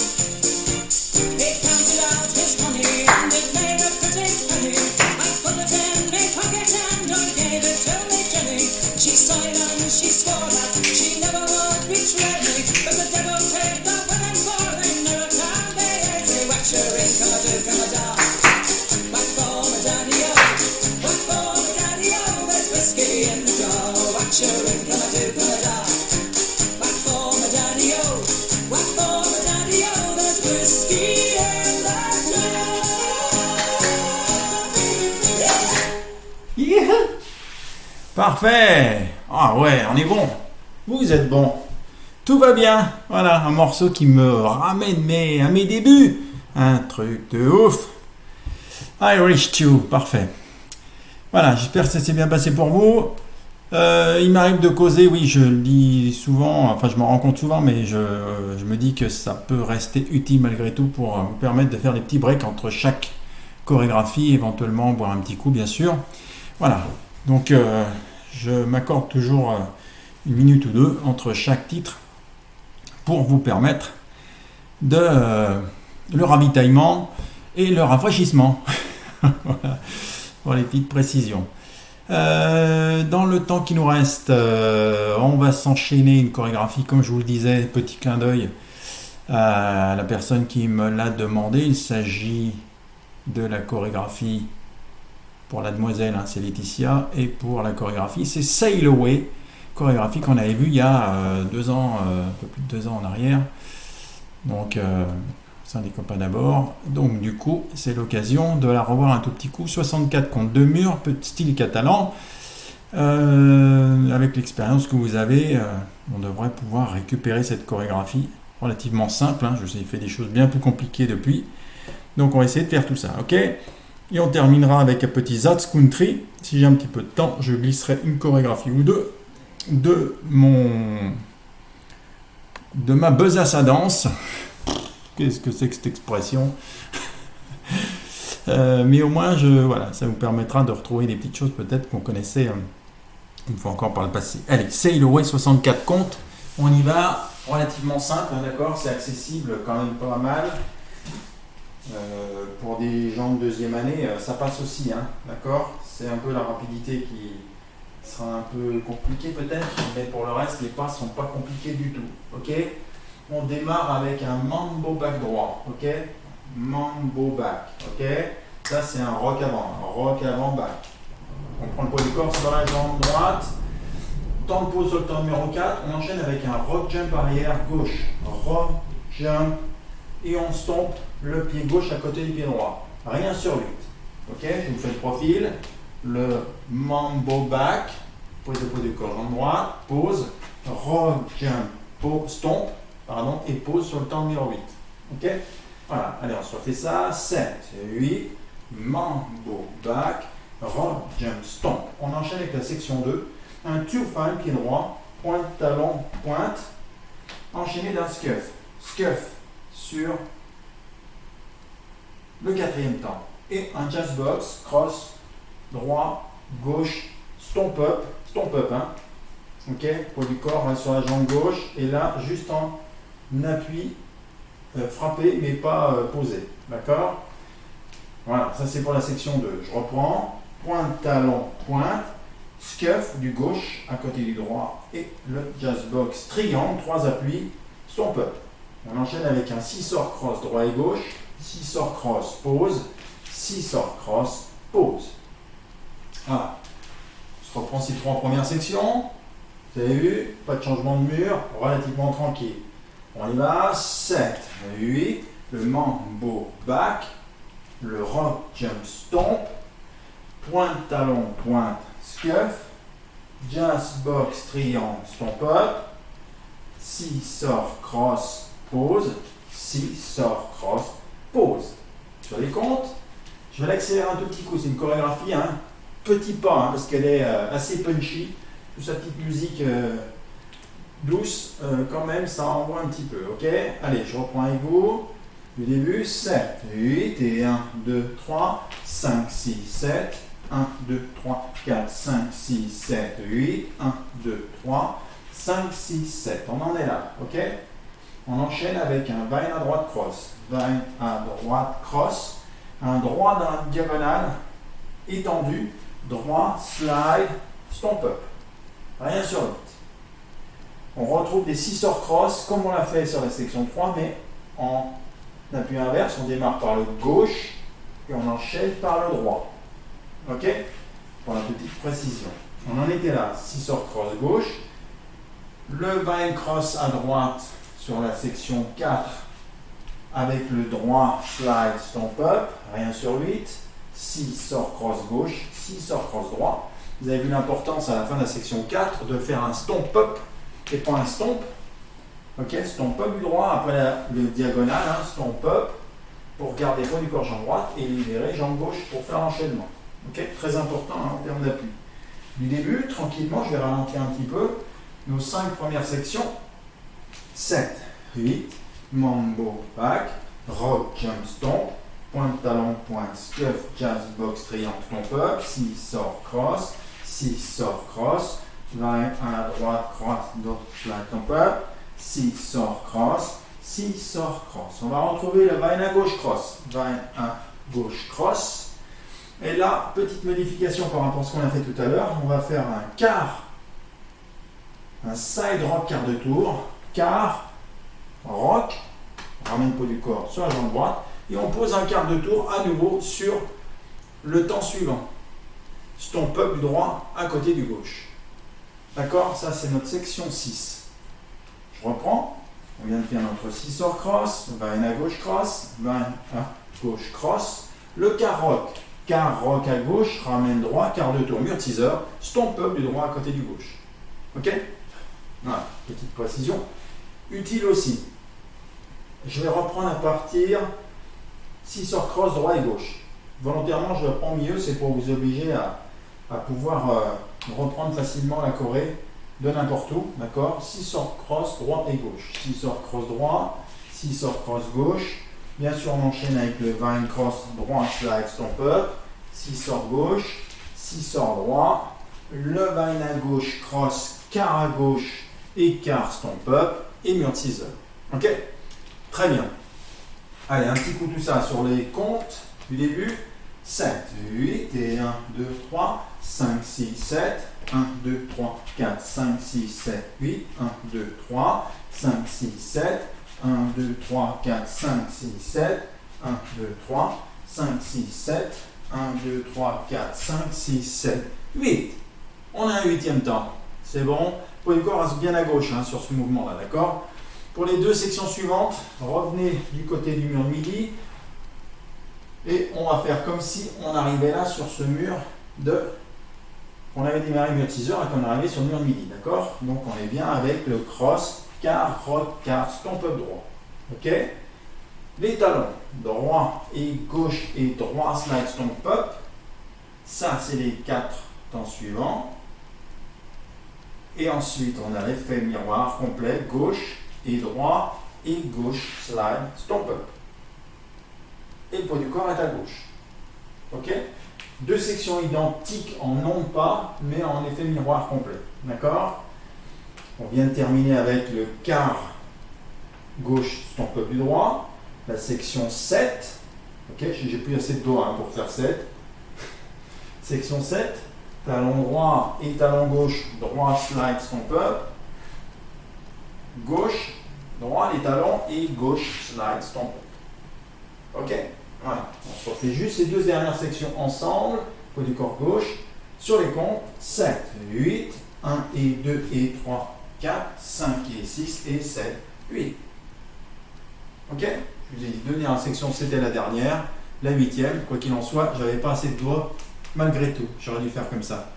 He counted out his money and it made a pretty penny. I put it in my pocket and I gave it to me Jenny. She sighed and she swore that she never would betray me. But the devil take the women for they never can be lazy. Whack your ring, come a do, come a da. Whack for my daddy-o, whack for my daddy-o. There's whiskey in the jar. Whack your ring, come a do, come a da. Whack for my daddy-o, whack for my daddy-o. There's whiskey in the jar. Yeah. Parfait. Ah ouais, on est bon. Vous êtes bon. Tout va bien. Voilà, un morceau qui me ramène à mes débuts. Un truc de ouf. Irish 2, parfait. Voilà, j'espère que ça s'est bien passé pour vous. Il m'arrive de causer, oui, je le dis souvent, enfin je m'en rends compte souvent, mais je me dis que ça peut rester utile malgré tout pour vous permettre de faire des petits breaks entre chaque chorégraphie, éventuellement boire un petit coup bien sûr. Voilà, donc je m'accorde toujours une minute ou deux entre chaque titre pour vous permettre le ravitaillement et le rafraîchissement. Voilà, pour les petites précisions. Dans le temps qui nous reste, on va s'enchaîner une chorégraphie, comme je vous le disais, petit clin d'œil à la personne qui me l'a demandé. Il s'agit de la chorégraphie pour la demoiselle, hein, c'est Laetitia, et pour la chorégraphie, c'est Sail Away, chorégraphie qu'on avait vue il y a 2 ans, un peu plus de 2 ans en arrière. Donc, c'est un des copains d'abord. Donc, du coup, c'est l'occasion de la revoir un tout petit coup. 64 contre 2 murs, petit style catalan. Avec l'expérience que vous avez, on devrait pouvoir récupérer cette chorégraphie relativement simple. Hein. Je sais, il fait des choses bien plus compliquées depuis. Donc, on va essayer de faire tout ça. Ok ? Et on terminera avec un petit That's Country. Si j'ai un petit peu de temps, je glisserai une chorégraphie ou deux de ma besace à danse. Qu'est-ce que c'est que cette expression? Mais au moins, voilà, ça vous permettra de retrouver des petites choses peut-être qu'on connaissait une fois encore par le passé. Allez, Sail Away, 64 comptes. On y va, relativement simple, hein, d'accord? C'est accessible quand même pas mal. Pour des gens de deuxième année, ça passe aussi, hein, d'accord? C'est un peu la rapidité qui sera un peu compliquée peut-être, mais pour le reste, les pas sont pas compliqués du tout, ok? On démarre avec un mambo back droit, ok? Mambo back, ok? Ça c'est un rock avant back. On prend le poids du corps sur la jambe droite, temps de pause sur le temps numéro 4, on enchaîne avec un rock jump arrière gauche, rock jump, et on stompe le pied gauche à côté du pied droit. Rien sur 8. Ok, je vous fais le profil. Le mambo back, pose le poids du corps, jambe droite, pause, rock jump, stomp, pardon, et pause sur le temps numéro 8. Ok, voilà, allez, on se refait ça. 7, 8, mambo back, rock jump, stomp. On enchaîne avec la section 2. Un two fine, pied droit, pointe, talon, pointe, enchaîné d'un scuff. Scuff sur le 4e temps. Et un jazz box, cross, droit, gauche, stomp up, hein. Ok, poids du corps hein, sur la jambe gauche, et là, juste en appui, frappé, mais pas posé. D'accord? Voilà, ça c'est pour la section 2. Je reprends, pointe, talon, pointe, scuff du gauche à côté du droit, et le jazz box, triangle, 3 appuis, stomp up. On enchaîne avec un 6-sort cross droit et gauche, 6-sort cross pause, 6-sort cross pause. Voilà. On se reprend ces 3 premières sections. Vous avez vu, pas de changement de mur, relativement tranquille. On y va, 7, 8, le mambo back, le rock jump stomp, pointe talon, pointe scuff, jazz box triangle stomp up, 6-sort cross pause, 6-sort cross pause. Sur les comptes, je vais l'accélérer un tout petit coup. C'est une chorégraphie, hein, petit pas, hein, parce qu'elle est assez punchy. Toute sa petite musique douce, quand même, ça envoie un petit peu. Ok, allez, je reprends avec vous. Du début, 7, 8, et 1, 2, 3, 5, 6, 7, 1, 2, 3, 4, 5, 6, 7, 8, 1, 2, 3, 5, 6, 7. On en est là, ok? On enchaîne avec un vine à droite cross. Vine à droite cross. Un droit dans la diagonale étendu. Droit, slide, stomp up. Rien sur 8. On retrouve des 6-sorts cross comme on l'a fait sur la section 3, mais en appui inverse. On démarre par le gauche et on enchaîne par le droit. Ok? Pour la petite précision. On en était là. 6-sorts cross gauche. Le vine cross à droite sur la section 4 avec le droit slide stomp up, rien sur 8, 6 sort cross gauche, 6 sort cross droit. Vous avez vu l'importance à la fin de la section 4 de faire un stomp up et pas un stomp. Ok, stomp up du droit, après le diagonal, hein, stomp up pour garder poids du corps jambe droite et libérer jambe gauche pour faire l'enchaînement. Ok, très important hein, en termes d'appui. Du début, tranquillement, je vais ralentir un petit peu. Nos 5 premières sections. 7, 8, mambo back, rock jump stomp, pointe talon, pointe scuff, jazz box triangle stomp up, 6 sort cross, 6 sort cross, 21 à droite, cross, do, slide stomp up, 6 sort cross, 6 sort cross. On va retrouver le 21 à gauche cross, 21 gauche cross. Et là, petite modification par rapport à ce qu'on a fait tout à l'heure, on va faire un quart, un side rock quart de tour, quart, rock, ramène le poids du corps sur la jambe droite, et on pose un quart de tour à nouveau sur le temps suivant. Stomp up du droit à côté du gauche. D'accord? Ça, c'est notre section 6. Je reprends. On vient de faire notre 6 sort cross, 21 à gauche cross, 20 à gauche cross. Le quart rock à gauche, ramène droit, quart de tour, mur teaser, stomp up du droit à côté du gauche. Ok? Voilà, petite précision. Utile aussi. Je vais reprendre à partir 6 sort cross, droit et gauche. Volontairement, je le prends mieux, c'est pour vous obliger à pouvoir reprendre facilement la choré de n'importe où, d'accord? 6 sort cross, droit et gauche. 6 sort cross droit, 6 sort cross gauche. Bien sûr, on enchaîne avec le 20 cross droit, slide, stomp up. 6 sort gauche, 6 sort droit. Le 20 à gauche, cross, quart à gauche et quart, stomp up et mur teaser. Ok? Très bien. Allez, un petit coup tout ça sur les comptes du début. 7, 8 et 1, 2, 3, 5, 6, 7, 1, 2, 3, 4, 5, 6, 7, 8, 1, 2, 3, 5, 6, 7, 1, 2, 3, 4, 5, 6, 7, 1, 2, 3, 5, 6, 7, 1, 2, 3, 4, 5, 6, 7, 8. On a un 8e temps. C'est bon. Poids du corps reste bien à gauche sur ce mouvement-là, d'accord? Pour les deux sections suivantes, revenez du côté du mur de midi. Et on va faire comme si on arrivait là sur ce mur on avait démarré mur teaser et qu'on est arrivé sur le mur de midi, d'accord? Donc on est bien avec le cross, quart, rock, quart, stomp up droit. Ok? Les talons, droit et gauche et droit, slide, stomp up. Ça, c'est les 4 temps suivants. Et ensuite, on a l'effet miroir complet, gauche et droit et gauche, slide, stomp up. Et le poids du corps est à gauche. Ok? Deux sections identiques en non pas, mais en effet miroir complet. D'accord? On vient de terminer avec le quart gauche, stomp up du droit. La section 7. Ok? J'ai plus assez de doigts pour faire 7. Section 7. Talon droit et talon gauche, droit, slide, stomp up. Gauche, droit, les talons et gauche, slide, stomp up. Ok? Voilà, on se refait juste ces deux dernières sections ensemble, poids du corps gauche, sur les comptes, 7, 8, 1 et 2 et 3, 4, 5 et 6 et 7, 8. Ok? Je vous ai dit, deux dernières sections, c'était la dernière, la 8e, quoi qu'il en soit, j'avais pas assez de doigts, malgré tout, j'aurais dû faire comme ça.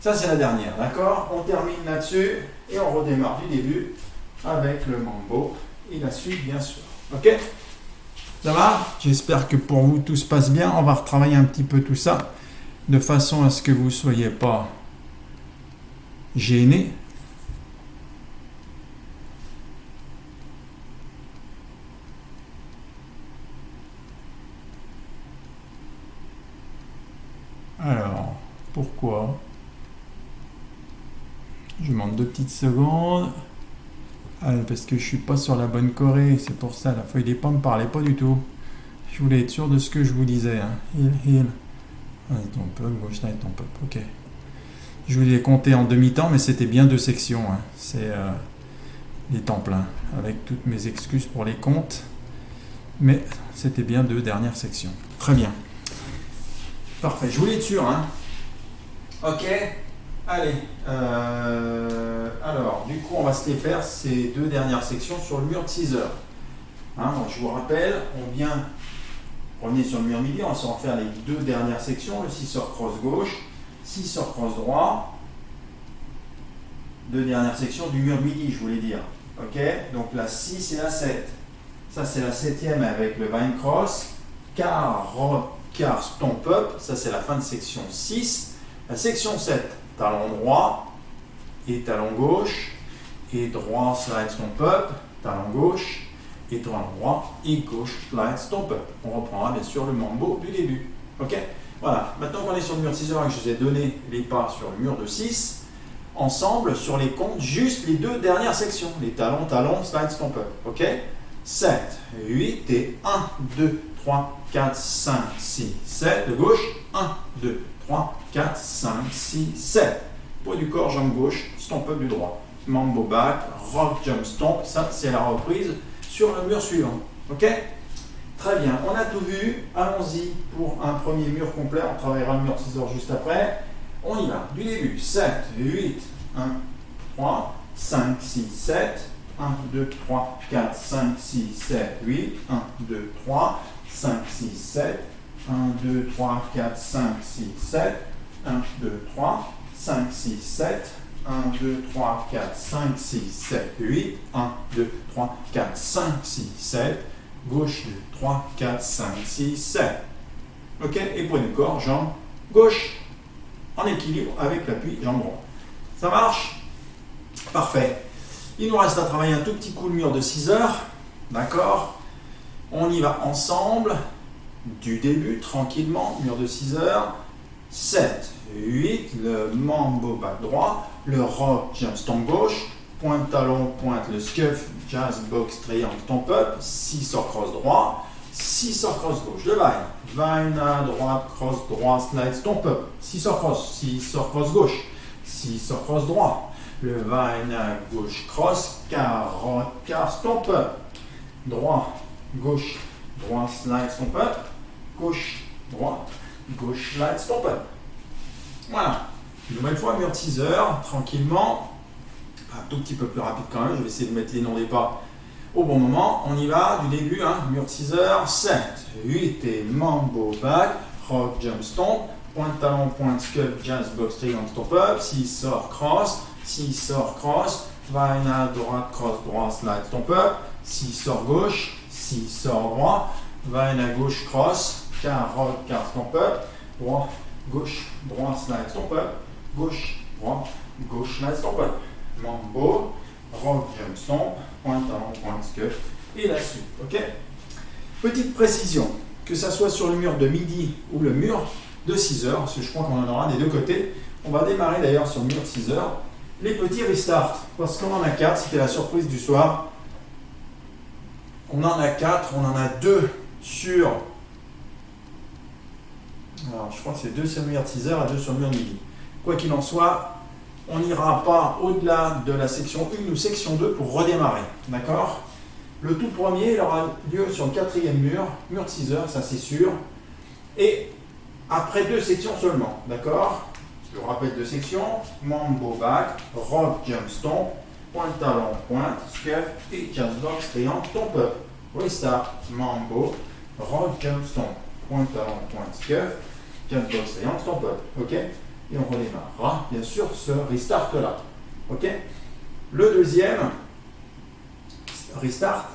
Ça c'est la dernière, d'accord? On termine là-dessus, et on redémarre du début, avec le mambo, et la suite bien sûr. Ok? Ça va? J'espère que pour vous tout se passe bien. On va retravailler un petit peu tout ça de façon à ce que vous ne soyez pas gênés. Alors, pourquoi? Je demande 2 petites secondes. Parce que je suis pas sur la bonne choré, c'est pour ça, la feuille des pommes ne parlait pas du tout. Je voulais être sûr de ce que je vous disais. Heel. Ton peu, gauche, ton peu. Ok. Je voulais compter en demi-temps, mais c'était bien 2 sections. C'est les temps pleins. Avec toutes mes excuses pour les comptes. Mais c'était bien 2 dernières sections. Très bien. Parfait, je voulais être sûr. Ok. Allez, alors, du coup, on va se les faire ces 2 dernières sections sur le mur teaser. Donc, je vous rappelle, on vient revenir sur le mur midi, on va s'en faire les 2 dernières sections, le 6 sort cross gauche, 6 sort cross droit, 2 dernières sections du mur midi, je voulais dire. Ok, donc la 6 et la 7. Ça, c'est la 7e avec le 20 cross, quart, rock, quart, stomp up. Ça, c'est la fin de section 6. La section 7. Talon droit et talon gauche, et droit, slide, stomp up, talon gauche, et talon droit, et gauche, slide, stomp up. On reprendra bien sûr le mambo du début. Ok? Voilà, maintenant qu'on est sur le mur de 6 heures et que je vous ai donné les pas sur le mur de 6, ensemble, sur les comptes, juste les deux dernières sections, les talons, slide, stomp up, ok? 7, 8 et 1, 2, 3, 4, 5, 6, 7, de gauche, 1, 2, 3, 4, 5, 6, 7. Poids du corps, jambe gauche, stomp up du droit. Mambo back, rock, jump, stomp, ça c'est la reprise sur le mur suivant, ok? Très bien, on a tout vu, allons-y pour un premier mur complet, on travaillera le mur 6 heures juste après. On y va, du début, 7, 8, 1, 3, 5, 6, 7, 1, 2, 3, 4, 5, 6, 7, 8, 1, 2, 3, 5, 6, 7, 1, 2, 3, 4, 5, 6, 7, 1, 2, 3, 5, 6, 7, 1, 2, 3, 4, 5, 6, 7, 8, 1, 2, 3, 4, 5, 6, 7, gauche 2, 3, 4, 5, 6, 7. Ok, et poids du corps, jambe gauche, en équilibre avec l'appui, jambe droite. Ça marche? Parfait. Il nous reste à travailler un tout petit coup le mur de 6 heures. D'accord? On y va ensemble, du début, tranquillement, mur de 6 heures. 7, 8, le mambo back droit, le rock, jump, stomp gauche, pointe talon, pointe le scuff, jazz, box, triangle, stomp up, 6 sort cross droit, 6 sort cross gauche, le vine, vine à droite, cross droit, slide, stomp up, 6 sort cross gauche, 6 sort cross droit, le vine à gauche, cross, carotte, car, stomp up, droit, gauche, droit, slide, stomp up, gauche, droit, gauche, slide, stomp up. Voilà. Une nouvelle fois, mur de 6 heures, tranquillement. Un tout petit peu plus rapide quand même. Je vais essayer de mettre les noms des pas au bon moment. On y va du début, mur de 6 heures. 7, 8 et mambo back, rock, jump, stomp. Pointe talon, pointe scuff, jazz, box, triangle, stomp up. 6 sort cross, 6 sort cross. Vine à droite, cross droit, slide, stomp up. 6 sort gauche, 6 sort droit. Vine à gauche, cross, carotte, car, stomp up. Droit, gauche, droit, slide, stomp up. Gauche, droit, gauche, slide, stomp up. Mambo, rock, jump, stomp, pointe talon, pointe scuff et la suite. Ok? Petite précision, que ça soit sur le mur de midi ou le mur de 6 heures, parce que je crois qu'on en aura des deux côtés. On va démarrer d'ailleurs sur le mur de 6 heures. Les petits restarts, parce qu'on en a 4, c'était la surprise du soir. On en a 4, on en a 2 sur. Alors je crois que c'est 2 sur le mur de 6 heures et 2 sur le mur de midi. Quoi qu'il en soit, on n'ira pas au-delà de la section 1 ou section 2 pour redémarrer. D'accord? Le tout premier, il aura lieu sur le 4e mur, mur de 6 heures, ça c'est sûr. Et après 2 sections seulement. D'accord? Je vous rappelle 2 sections. Mambo back, rock, jump, stomp, pointe talon, pointe, scuff et jazz box, triangle, stomp up. Restart, mambo, rock, jump, stomp, pointe talon, pointe, scuff, jazz box, triangle, stomp up. Ok? Et on redémarrera, bien sûr, ce restart-là. Ok? Le deuxième restart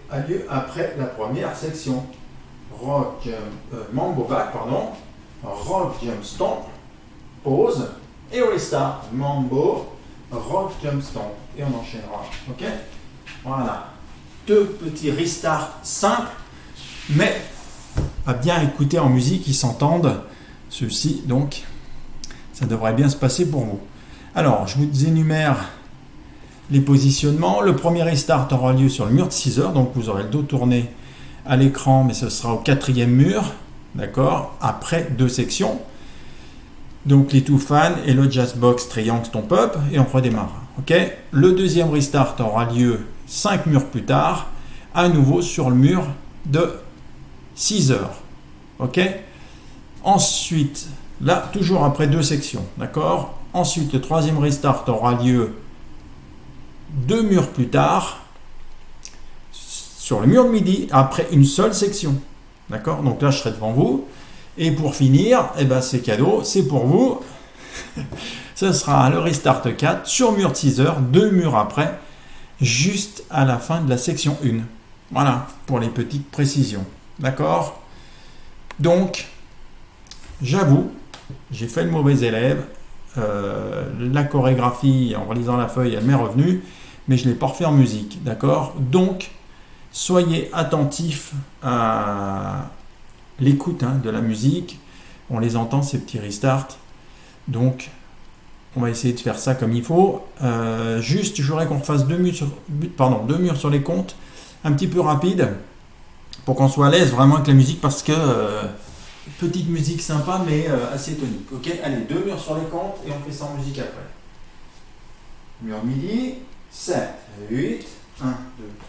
a lieu après la première section. Mambo back, rock, jump, stomp, pause, et restart. Mambo, rock, jump, stomp. Et on enchaînera. Ok? Voilà. 2 petits restarts simples, mais à bien écouter en musique, ils s'entendent. Ceux-ci, donc. Ça devrait bien se passer pour vous. Alors, je vous énumère les positionnements. Le premier restart aura lieu sur le mur de 6 heures, donc vous aurez le dos tourné à l'écran, mais ce sera au 4e mur, d'accord, après 2 sections. Donc les two fans et le jazz box triangle stomp up, et on redémarre. Ok. Le deuxième restart aura lieu 5 murs plus tard, à nouveau sur le mur de 6 heures. Ok. Ensuite, là, toujours après 2 sections, d'accord? Ensuite, le 3e restart aura lieu 2 murs plus tard, sur le mur de midi, après une seule section, d'accord? Donc là, je serai devant vous. Et pour finir, c'est cadeau, c'est pour vous. Ce sera le restart 4 sur mur de 6 heures, 2 murs après, juste à la fin de la section 1. Voilà, pour les petites précisions, d'accord? Donc, j'avoue, j'ai fait le mauvais élève. La chorégraphie, en relisant la feuille, elle m'est revenue, mais je ne l'ai pas refait en musique, d'accord? Donc, soyez attentifs à l'écoute de la musique. On les entend, ces petits restarts. Donc, on va essayer de faire ça comme il faut. Juste, je voudrais qu'on fasse deux murs sur les comptes, un petit peu rapide, pour qu'on soit à l'aise vraiment avec la musique, parce que petite musique sympa, mais assez tonique. Ok, allez, 2 murs sur les comptes, et on fait ça en musique après. Mur de midi, 7, 8, 1, 2,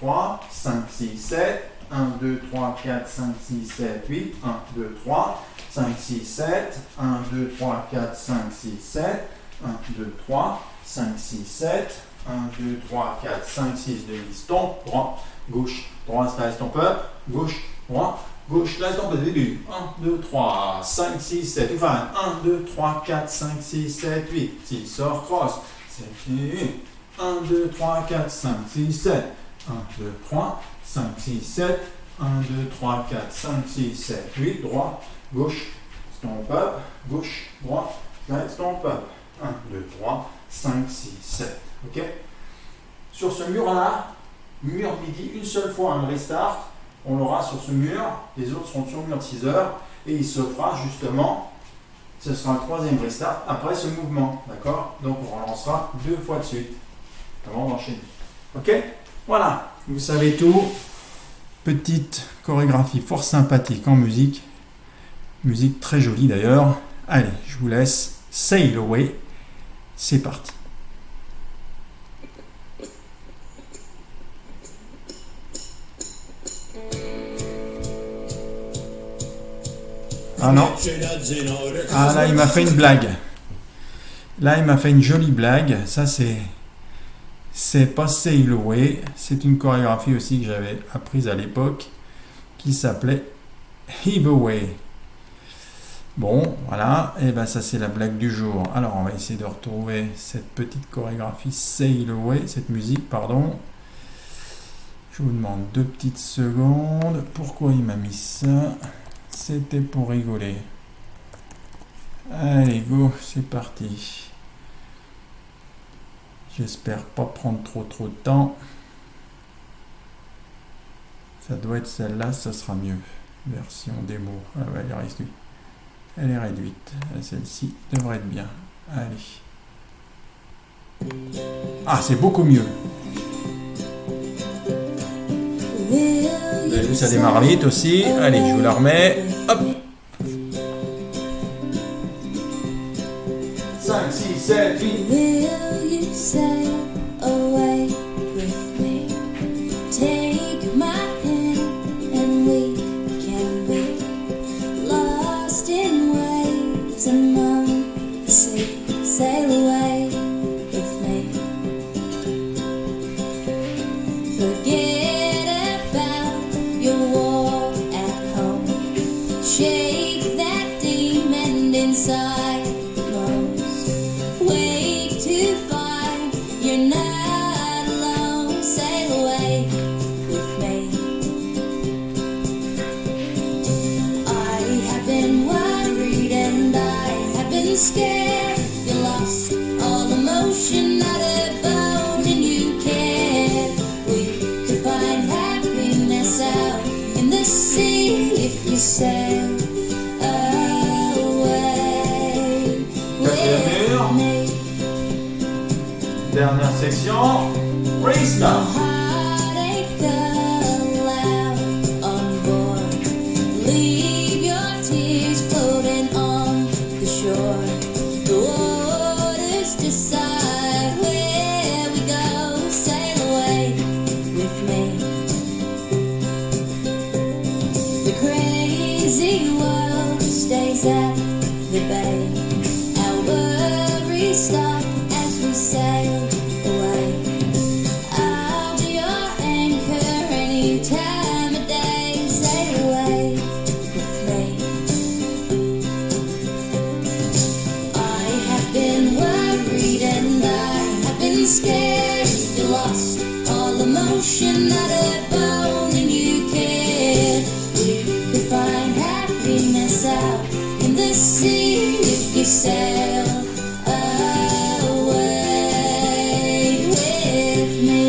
3, 5, 6, 7, 1, 2, 3, 4, 5, 6, 7, 8, 1, 2, 3, 5, 6, 7, 1, 2, 3, 4, 5, 6, 7, 1, 2, 3, 5, 6, 7, 1, 2, 3, 4, 5, 6, demi-stomp, droit, gauche, droit, ça reste ton peuple, gauche, droit, gauche, là, stomp, début, 1, 2, 3, 5, 6, 7, enfin, 1, 2, 3, 4, 5, 6, 7, 8, 6, sort, cross, 7, 8, 1, 2, 3, 4, 5, 6, 7, 1, 2, 3, 5, 6, 7, 1, 2, 3, 4, 5, 6, 7, 8, droit, gauche, stomp up, gauche, droit, stomp up, 1, 2, 3, 5, 6, 7, ok. Sur ce mur-là, mur midi, une seule fois un restart, on l'aura sur ce mur, les autres seront sur le mur de 6 heures, et il se fera justement, ce sera le 3e restart après ce mouvement, d'accord. Donc on relancera 2 fois de suite, avant d'enchaîner, ok. Voilà, vous savez tout. Petite chorégraphie fort sympathique en musique. Musique très jolie d'ailleurs. Allez, je vous laisse. Sail Away. C'est parti. Ah non. Ah là, il m'a fait une blague. Là, il m'a fait une jolie blague. Ça, c'est pas Sail Away, c'est une chorégraphie aussi que j'avais apprise à l'époque qui s'appelait Heave Away. Bon, voilà, et ben ça c'est la blague du jour. Alors on va essayer de retrouver cette petite chorégraphie Sail Away, cette musique, pardon. Je vous demande 2 petites secondes. Pourquoi il m'a mis ça? C'était pour rigoler. Allez, go, c'est parti. J'espère pas prendre trop de temps. Ça doit être celle-là, ça sera mieux. Version démo. Ah bah, elle est réduite. Celle-ci devrait être bien. Allez. Ah, c'est beaucoup mieux. Vous avez vu, ça démarre vite aussi. Allez, je vous la remets. Hop. 5, 6, 7, 8. Will you sail away with me? Take my hand and we can be lost in waves among the sea. Sail away with me. Forget about your war at home. Shake that demon inside. Wait to find you're not alone. Sail away with me. I have been worried and I have been scared. You lost all emotion, not a bone, and you cared. We could find happiness out in the sea if you sail away with me. Dernière section. Restart. Heartache allowed on board. Leave your tears floating on the shore. The waters decide where we go. Sail away with me. The crazy world stays at the bay. Our worries stop as we sail away. I'll be your anchor any time of day. Sail away with me. I have been worried and I have been scared. You lost all emotion, not a bone, and you cared. We could find happiness out in the sea if you sail away with me.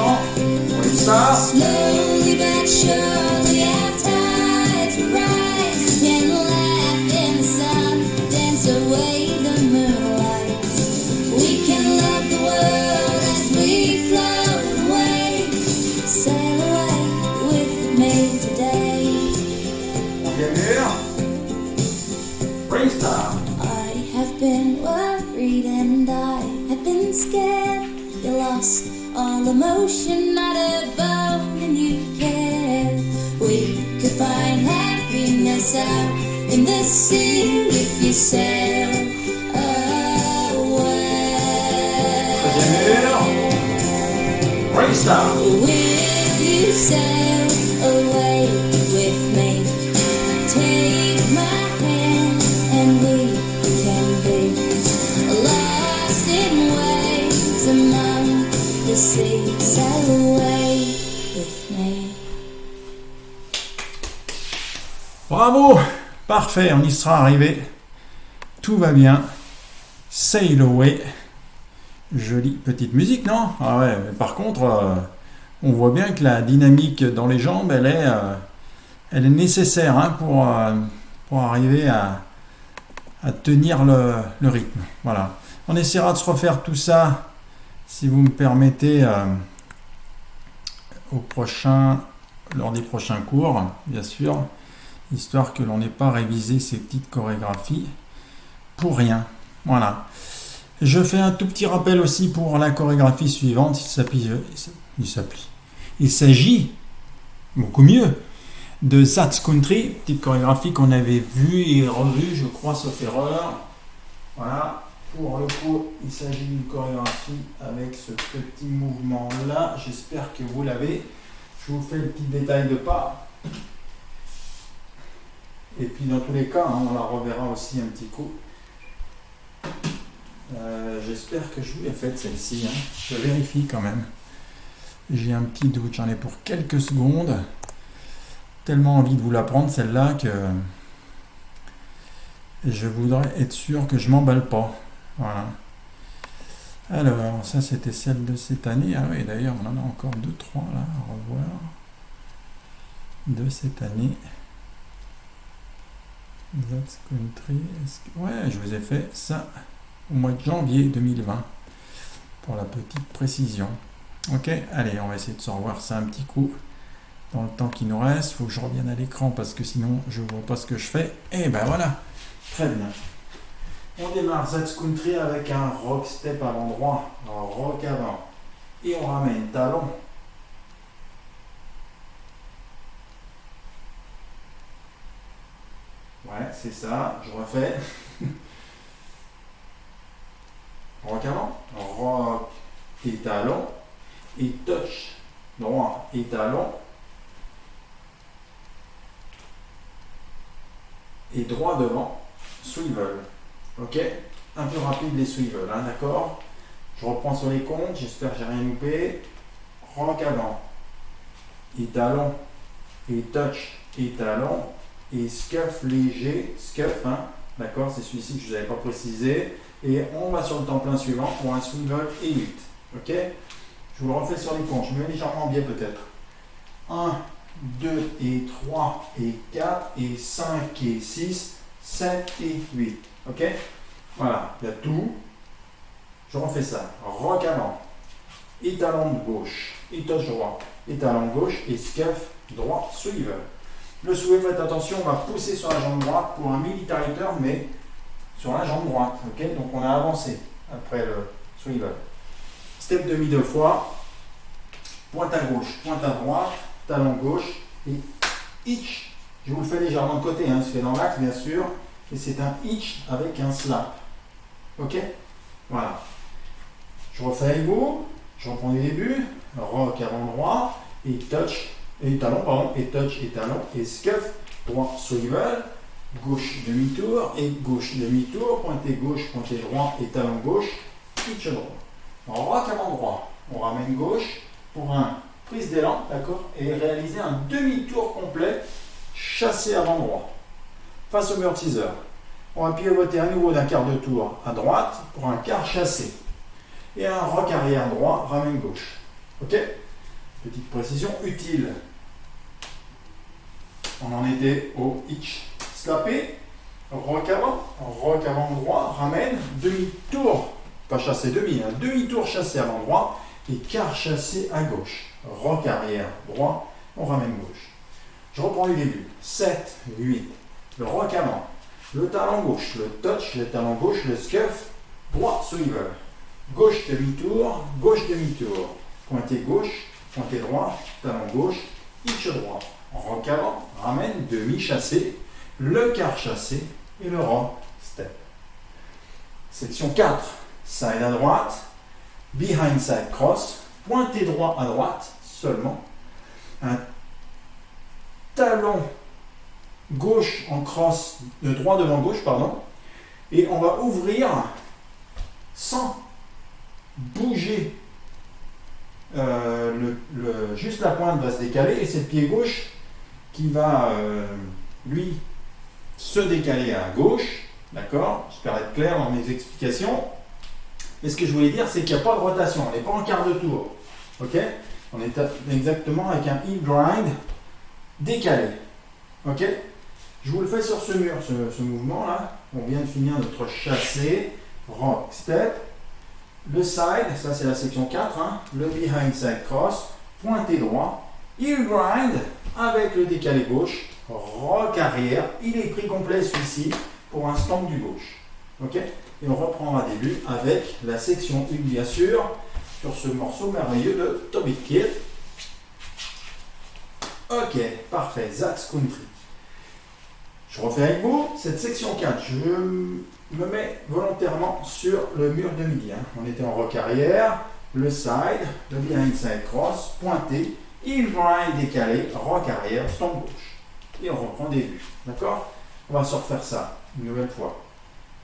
non? Oui, ça. Slowly but surely our tides rise. We can laugh in the sun, dance away the moonlight. We can love the world as we float away. Sail away with me today. Bien mûr. Freestyle. I have been worried and I have been scared. You lost all emotion, not a bone, and you cared. We could find happiness out in the sea if you sail away. Freestyle. Will you sail away with me? Take my hand and we can be lost in waves among the sea. Sail away with me. Bravo. Parfait, on y sera arrivé. Tout va bien. Sail away. Jolie petite musique, non? Ah ouais, mais par contre, on voit bien que la dynamique dans les jambes, elle est nécessaire hein, pour arriver à tenir le rythme. Voilà. On essaiera de se refaire tout ça, si vous me permettez, lors des prochains cours, bien sûr, histoire que l'on n'ait pas révisé ces petites chorégraphies pour rien. Voilà. Je fais un tout petit rappel aussi pour la chorégraphie suivante. Il s'agit, beaucoup mieux, de That's Country, petite chorégraphie qu'on avait vue et revue, je crois, sauf erreur. Voilà. Pour le coup, il s'agit d'une chorégraphie avec ce petit mouvement-là. J'espère que vous l'avez. Je vous fais le petit détail de pas. Et puis dans tous les cas, hein, on la reverra aussi un petit coup. J'espère que je vous l'ai faite celle-ci. Hein. Je vérifie quand même. J'ai un petit doute, j'en ai pour quelques secondes. Tellement envie de vous l'apprendre celle-là que je voudrais être sûr que je m'emballe pas. Voilà. Alors, ça c'était celle de cette année. Ah oui, d'ailleurs, on en a encore 2-3 là à revoir. De cette année. That's Country. Ouais, je vous ai fait ça au mois de janvier 2020. Pour la petite précision. Ok, allez, on va essayer de se revoir ça un petit coup. Dans le temps qui nous reste, il faut que je revienne à l'écran parce que sinon je ne vois pas ce que je fais. Et ben voilà, très bien. On démarre That's Country avec un rock step à l'endroit, un rock avant. Et on ramène talon. Ouais, c'est ça, je refais. Rock avant, rock et talon. Et touch, droit et talon. Et droit devant, swivel. Ok? Un peu rapide les swivels, hein, d'accord? Je reprends sur les comptes, j'espère que j'ai rien loupé. Rock avant. Et talon. Et touch et talon. Et scuff léger. Scuff, hein? D'accord? C'est celui-ci que je ne vous avais pas précisé. Et on va sur le temps plein suivant pour un swivel et 8. Ok? Je vous le refais sur les comptes. Je me mets légèrement en biais peut-être. 1, 2 et 3 et 4 et 5 et 6, 7 et 8. Ok? Voilà, il y a tout. Je refais ça. Rock avant. Et talon de gauche. Et touch droit. Et talon gauche. Et scuff droit. Swivel. Le swivel, faites attention, on va pousser sur la jambe droite pour un military turn, mais sur la jambe droite. Ok? Donc on a avancé après le swivel. Step demi 2 fois. Pointe à gauche, pointe à droite. Talon gauche et hitch. Je vous le fais légèrement de côté, hein, se fait dans l'axe bien sûr. Et c'est un hitch avec un slap. Ok? Voilà. Je refais avec vous. Je reprends du début. Rock avant droit. Et touch. Et talon, pardon. Et touch et talon. Et scuff. Droit swivel. Gauche demi-tour. Et gauche demi-tour. Pointé gauche, pointé droit. Et talon gauche. Hitch droit. Rock avant droit. On ramène gauche pour un prise d'élan, d'accord, et réaliser un demi-tour complet, chassé avant droit, face au mur teaser. On va pivoter à nouveau d'un quart de tour à droite pour un quart chassé. Et un rock arrière droit, ramène gauche. Ok? Petite précision utile. On en était au hitch slappé, rock avant droit, ramène, demi-tour, pas chassé demi, hein, demi-tour chassé avant droit et quart chassé à gauche. Rock arrière droit, on ramène gauche. Je reprends du début. 7, 8, le rock avant, le talon gauche, le touch, le talon gauche, le scuff, droit swivel, gauche demi-tour, pointé gauche, pointé droit, talon gauche, hitch droit, rock avant, ramène, demi-chassé, le quart chassé et le rock step. Section 4, side à droite, behind side cross, pointé droit à droite seulement, un talon gauche en cross, droit devant gauche, pardon, et on va ouvrir sans bouger. Juste la pointe va se décaler et c'est le pied gauche qui va lui se décaler à gauche. D'accord? J'espère être clair dans mes explications. Mais ce que je voulais dire, c'est qu'il n'y a pas de rotation, on n'est pas en quart de tour. Ok? On est exactement avec un heel grind décalé. Ok? Je vous le fais sur ce mur, ce mouvement là. On vient de finir notre chassé, rock step. Le side, ça c'est la section 4, hein, le behind side cross, pointé droit, heel grind avec le décalé gauche, rock arrière, il est pris complet celui-ci pour un stomp du gauche. Ok? Et on reprendra début avec la section 1 bien sûr, sur ce morceau merveilleux de Toby Keith. Ok, parfait, Zach's Country. Je refais avec vous cette section 4. Je me mets volontairement sur le mur de midi. Hein. On était en rock arrière, le side, le behind side cross, pointé, heel grind décalé, rock arrière, stomp gauche. Et on reprend début. D'accord? On va se refaire ça une nouvelle fois.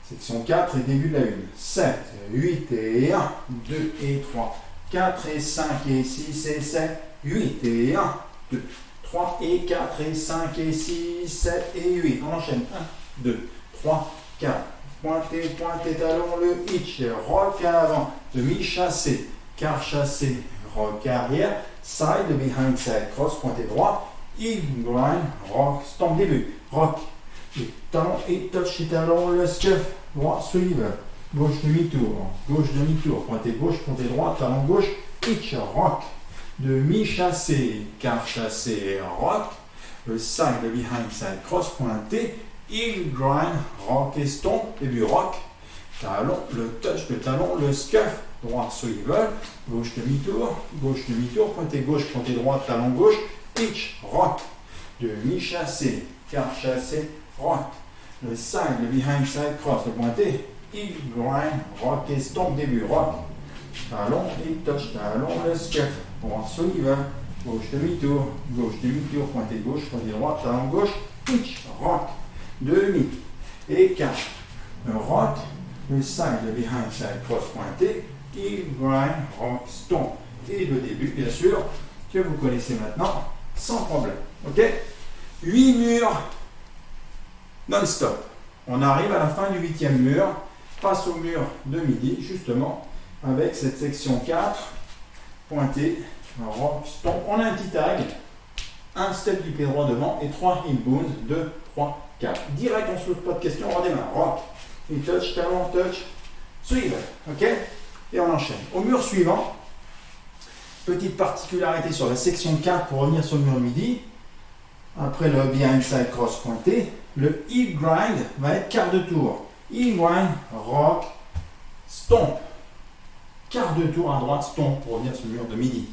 Section 4 et début de la 1. 7, 8 et 1, 2 et 3, 4 et 5 et 6 et 7, 8 et 1, 2, 3 et 4 et 5 et 6, 7 et 8. On enchaîne. 1, 2, 3, 4. Pointé, talon, le hitch, rock avant, demi-chassé, quart chassé, rock arrière, side, behind side cross, pointé droit, heel grind, rock, stomp début, rock, et talon et touch et talon, le scuff, droit swivel, gauche demi-tour, pointé droit, talon gauche, hitch, rock, demi-chassé, quart chassé, rock, le side, le behind side cross, pointé, heel grind, rock et stomp, début rock, talon, le touch, le talon, le scuff, droit swivel, gauche demi-tour, pointé droit, talon gauche, hitch, rock, demi-chassé, quart chassé, rock, le side, le behind side cross, le pointé, heel grind, rock et stomp, début rock, talon et touch, talon, le scuff, droit swivel, gauche demi-tour, pointé droit, talon gauche, hitch, rock, demi et 4. Le rock, le side, le behind side cross pointé, heel grind, rock, stomp. Et le début, bien sûr, que vous connaissez maintenant, sans problème. Ok? 8 murs non-stop. On arrive à la fin du 8e mur, passe au mur de midi, justement, avec cette section 4, pointé, rock, stomp. On a un petit tag, un step du pied droit devant et 3 heel bounds, 2, 3, 4. Direct, on se pose pas de questions, on redémarre. Rock, et touch, talon, touch, swivel. Ok? Et on enchaîne. Au mur suivant, petite particularité sur la section 4 pour revenir sur le mur midi. Après le behind side cross pointé, le heel grind va être quart de tour. Heel grind, rock, stomp. Quart de tour à droite, stomp pour revenir sur le mur de midi.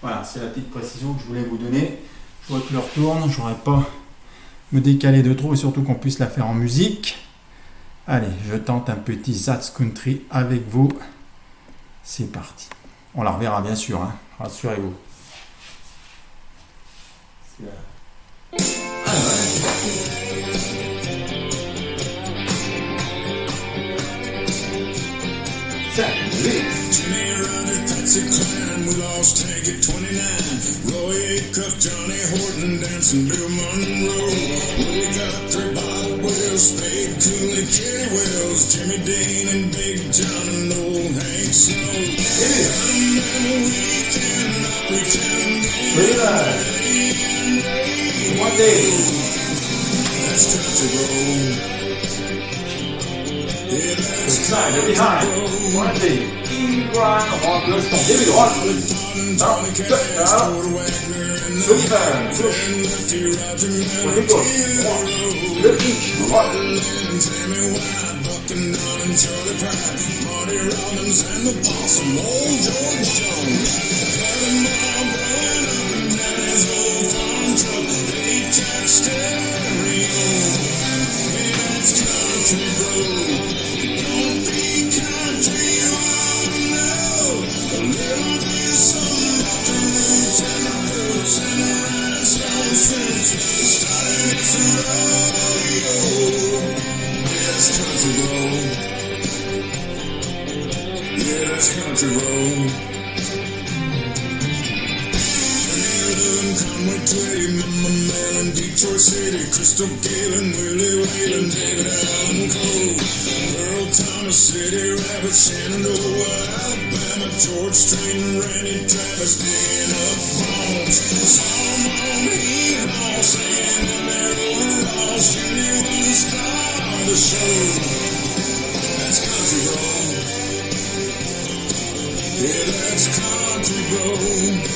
Voilà, c'est la petite précision que je voulais vous donner. Je vois que l'heure tourne, je n'aurais pas me décaler de trop et surtout qu'on puisse la faire en musique. Allez, je tente un petit Zach's Country avec vous. C'est parti. On la reverra bien sûr, hein. Rassurez-vous. Jimmy Rogers, Patsy Cline, we lost Tank at 29. Roy Acuff, Johnny Horton, dancing Bill Monroe. We got 3 Bob Wills, Spade Cooley, Kenny Wells, Jimmy Dean, and Big John, and old Hank Snow. Hey, I'm a weekend Freedom. One day. Side, behind. One day. Grind, rock, le stand. Début, rock, le down, Freedom. Push. Côté gauche. Droit. Le pitch. Rock. Country road. Conway Twitty, Mama Mellon, Detroit City, Crystal Galen, Willie Whalen, David Allen Cole, Earl Thomas, City Rabbit, Shenandoah, Alabama, George Strait, and Randy Travis, digging up bones. Some on the heat hall, saying that they're going lost. Jenny was the star of the show. That's country road. Yeah, that's country road.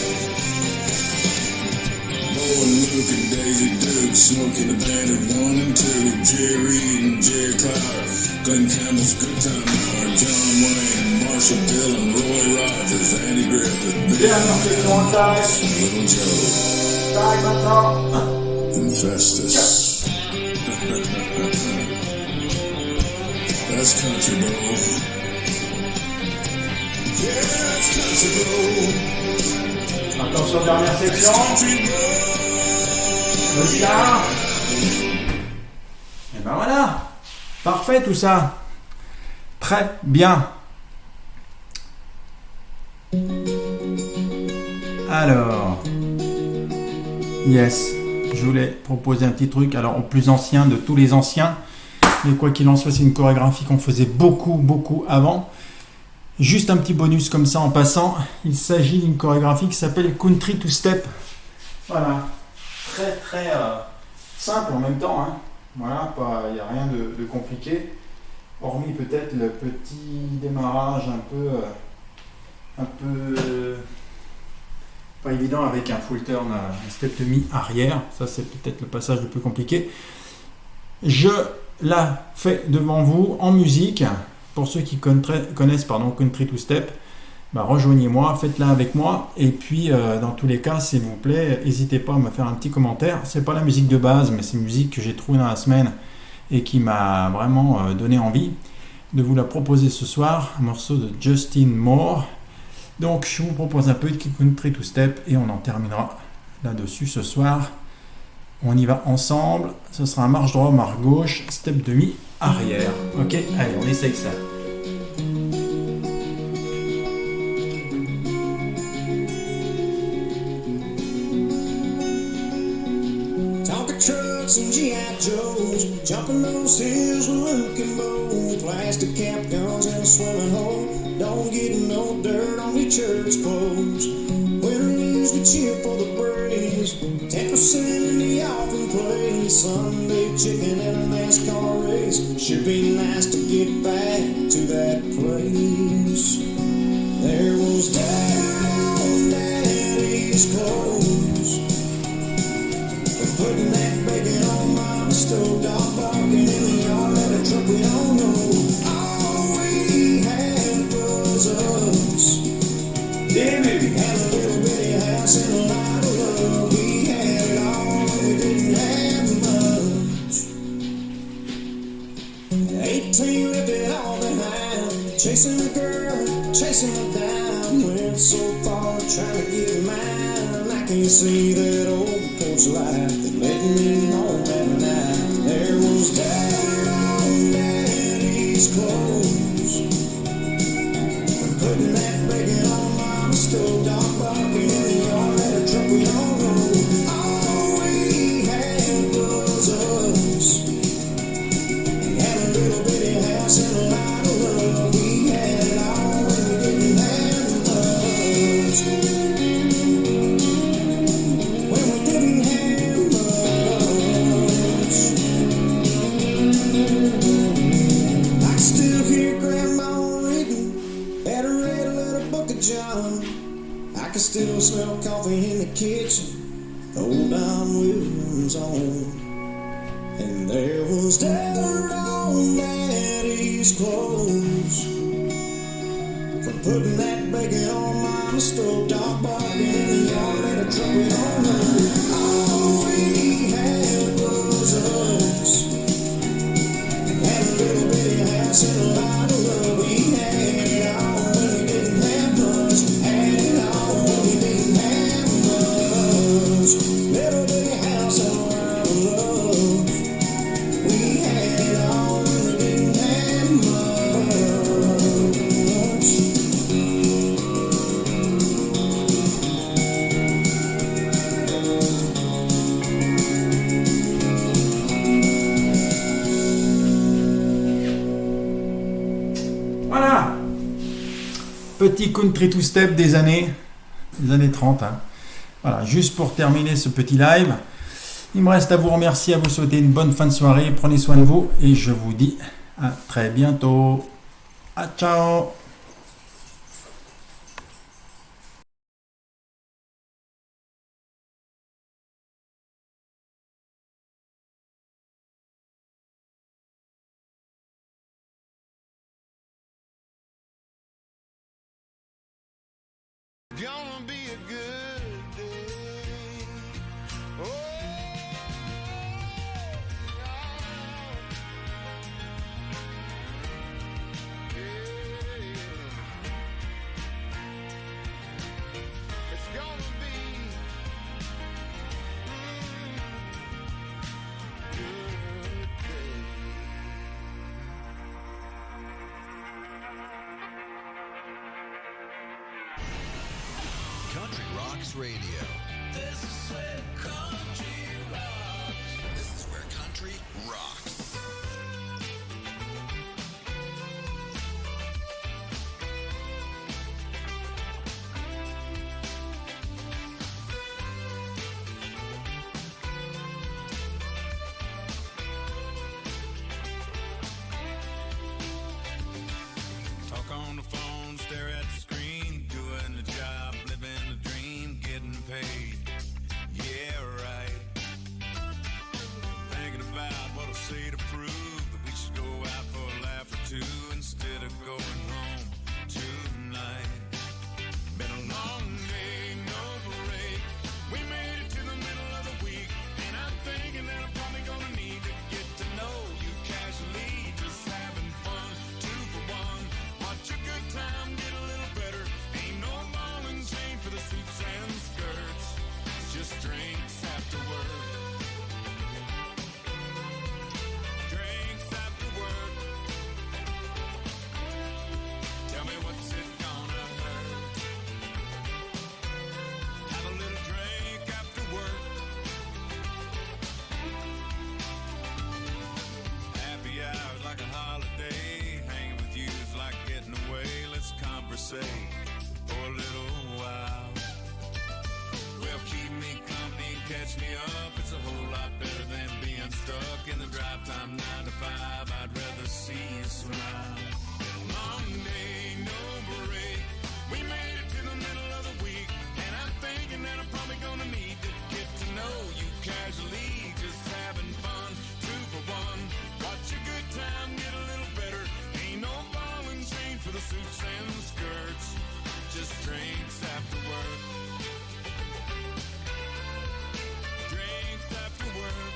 Bo and Luke and Daisy Duke, Smokey the Bandit 1 and 2, Jerry Reed and Jerry Cloud, Glenn Campbell's Good Time Hour, John Wayne, Marshall Dillon, Roy Rogers, Andy Griffith, Little Joe, and Festus. That's country road. Yeah, that's country road. Attention, dernière section. Le guitare. Et ben voilà. Parfait tout ça. Très bien. Alors. Yes. Je voulais proposer un petit truc. Alors, au plus ancien de tous les anciens. Mais quoi qu'il en soit, c'est une chorégraphie qu'on faisait beaucoup avant. Juste un petit bonus comme ça en passant, il s'agit d'une chorégraphie qui s'appelle Country to Step. Voilà, très simple en même temps. Hein. Voilà, il n'y a rien de compliqué, hormis peut-être le petit démarrage un peu pas évident avec un full turn, un step demi arrière. Ça c'est peut-être le passage le plus compliqué. Je la fais devant vous en musique. Pour ceux qui connaissent Country to Step, rejoignez-moi, faites-la avec moi. Et puis, dans tous les cas, s'il vous plaît, n'hésitez pas à me faire un petit commentaire. C'est pas la musique de base, mais c'est une musique que j'ai trouvée dans la semaine et qui m'a vraiment donné envie de vous la proposer ce soir. Un morceau de Justin Moore. Donc, je vous propose un peu de Country to Step et on en terminera là-dessus ce soir. On y va ensemble. Ce sera un marche droit, marche gauche, step demi, arrière. Ok, allez, on essaye ça. Talking trucks and G.I. Joes, jumping those hills with Luke and Bo, plastic cap guns in a swimming hole. Don't get no dirt on your church clothes. Win or lose, we cheer for the Braves. 10% in the offering place. Sunday chicken and a NASCAR race. Should be nice to get back to that place. There was dirt on Daddy's clothes. We're putting that bacon on Mama's stove. Dog barking in the yard at a truck we don't know. All we had was us. Yeah, baby. Had a little bitty house and a lot of love. We had it all and we didn't have much. 18 left it all behind. Chasing a girl, chasing her down. Went so far trying to get mine. I can't see that old porch light that led me home at night. There was dirt on Daddy's clothes. We're putting that bacon on Mama's stove. Dog barking in the yard at a truck we don't know. All we had was us. We had a little bitty house and a lot of love. We had it all and we didn't have much. kitchen, old Don Williams on. And there was dirt on Daddy's clothes for putting that bacon on my stove top, barking in the yard at a trumpet on the roof. All we had was us, had a little bitty house and a lot of love. We had it all when we didn't have much, had it all when we didn't have much. Little bitty house and a lot of love. We had it all when we didn't have much. Voilà. Petit country two-step des années 30. Hein. Voilà, juste pour terminer ce petit live. Il me reste à vous remercier, à vous souhaiter une bonne fin de soirée. Prenez soin de vous et je vous dis à très bientôt. Ah, ciao. Gonna be a good day. Oh, yeah. It's gonna be good day. Country Rocks Radio. This is where country rocks. This is where country rocks. Talk on the phone, stare at the screen, doing the job, living the dream, getting paid. Yeah, right. Thinking about what I'll say to prove that we should go out for a laugh or two instead of going home tonight. Been a long day, no break. We made it to the middle of the week, and I'm thinking that I'm probably gonna need to get to know you casually, just having fun, 2 for 1. Watch a good time get a little better. Ain't no ball and chain for the suits and skirts. It's just drinks after work. Drinks after work. Tell me what's it gonna hurt? Have a little drink after work. Happy hours like a holiday. Hanging with you is like getting away. Let's conversate for a little while. Well, keep me company and catch me up. It's a whole lot better than being stuck in the drive time 9 to 5. I'd rather see you smile. Monday, no break. We made it to the middle of the week, and I'm thinking that I'm probably gonna need to get to know you casually, just having fun, 2 for 1. Watch a good time get a little better. Ain't no ball and chain for the suits and skirts. Just drinks after work. Drinks after work.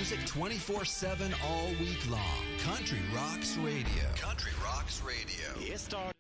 music 24/7 all week long. Country Rocks Radio. Country Rocks Radio. It started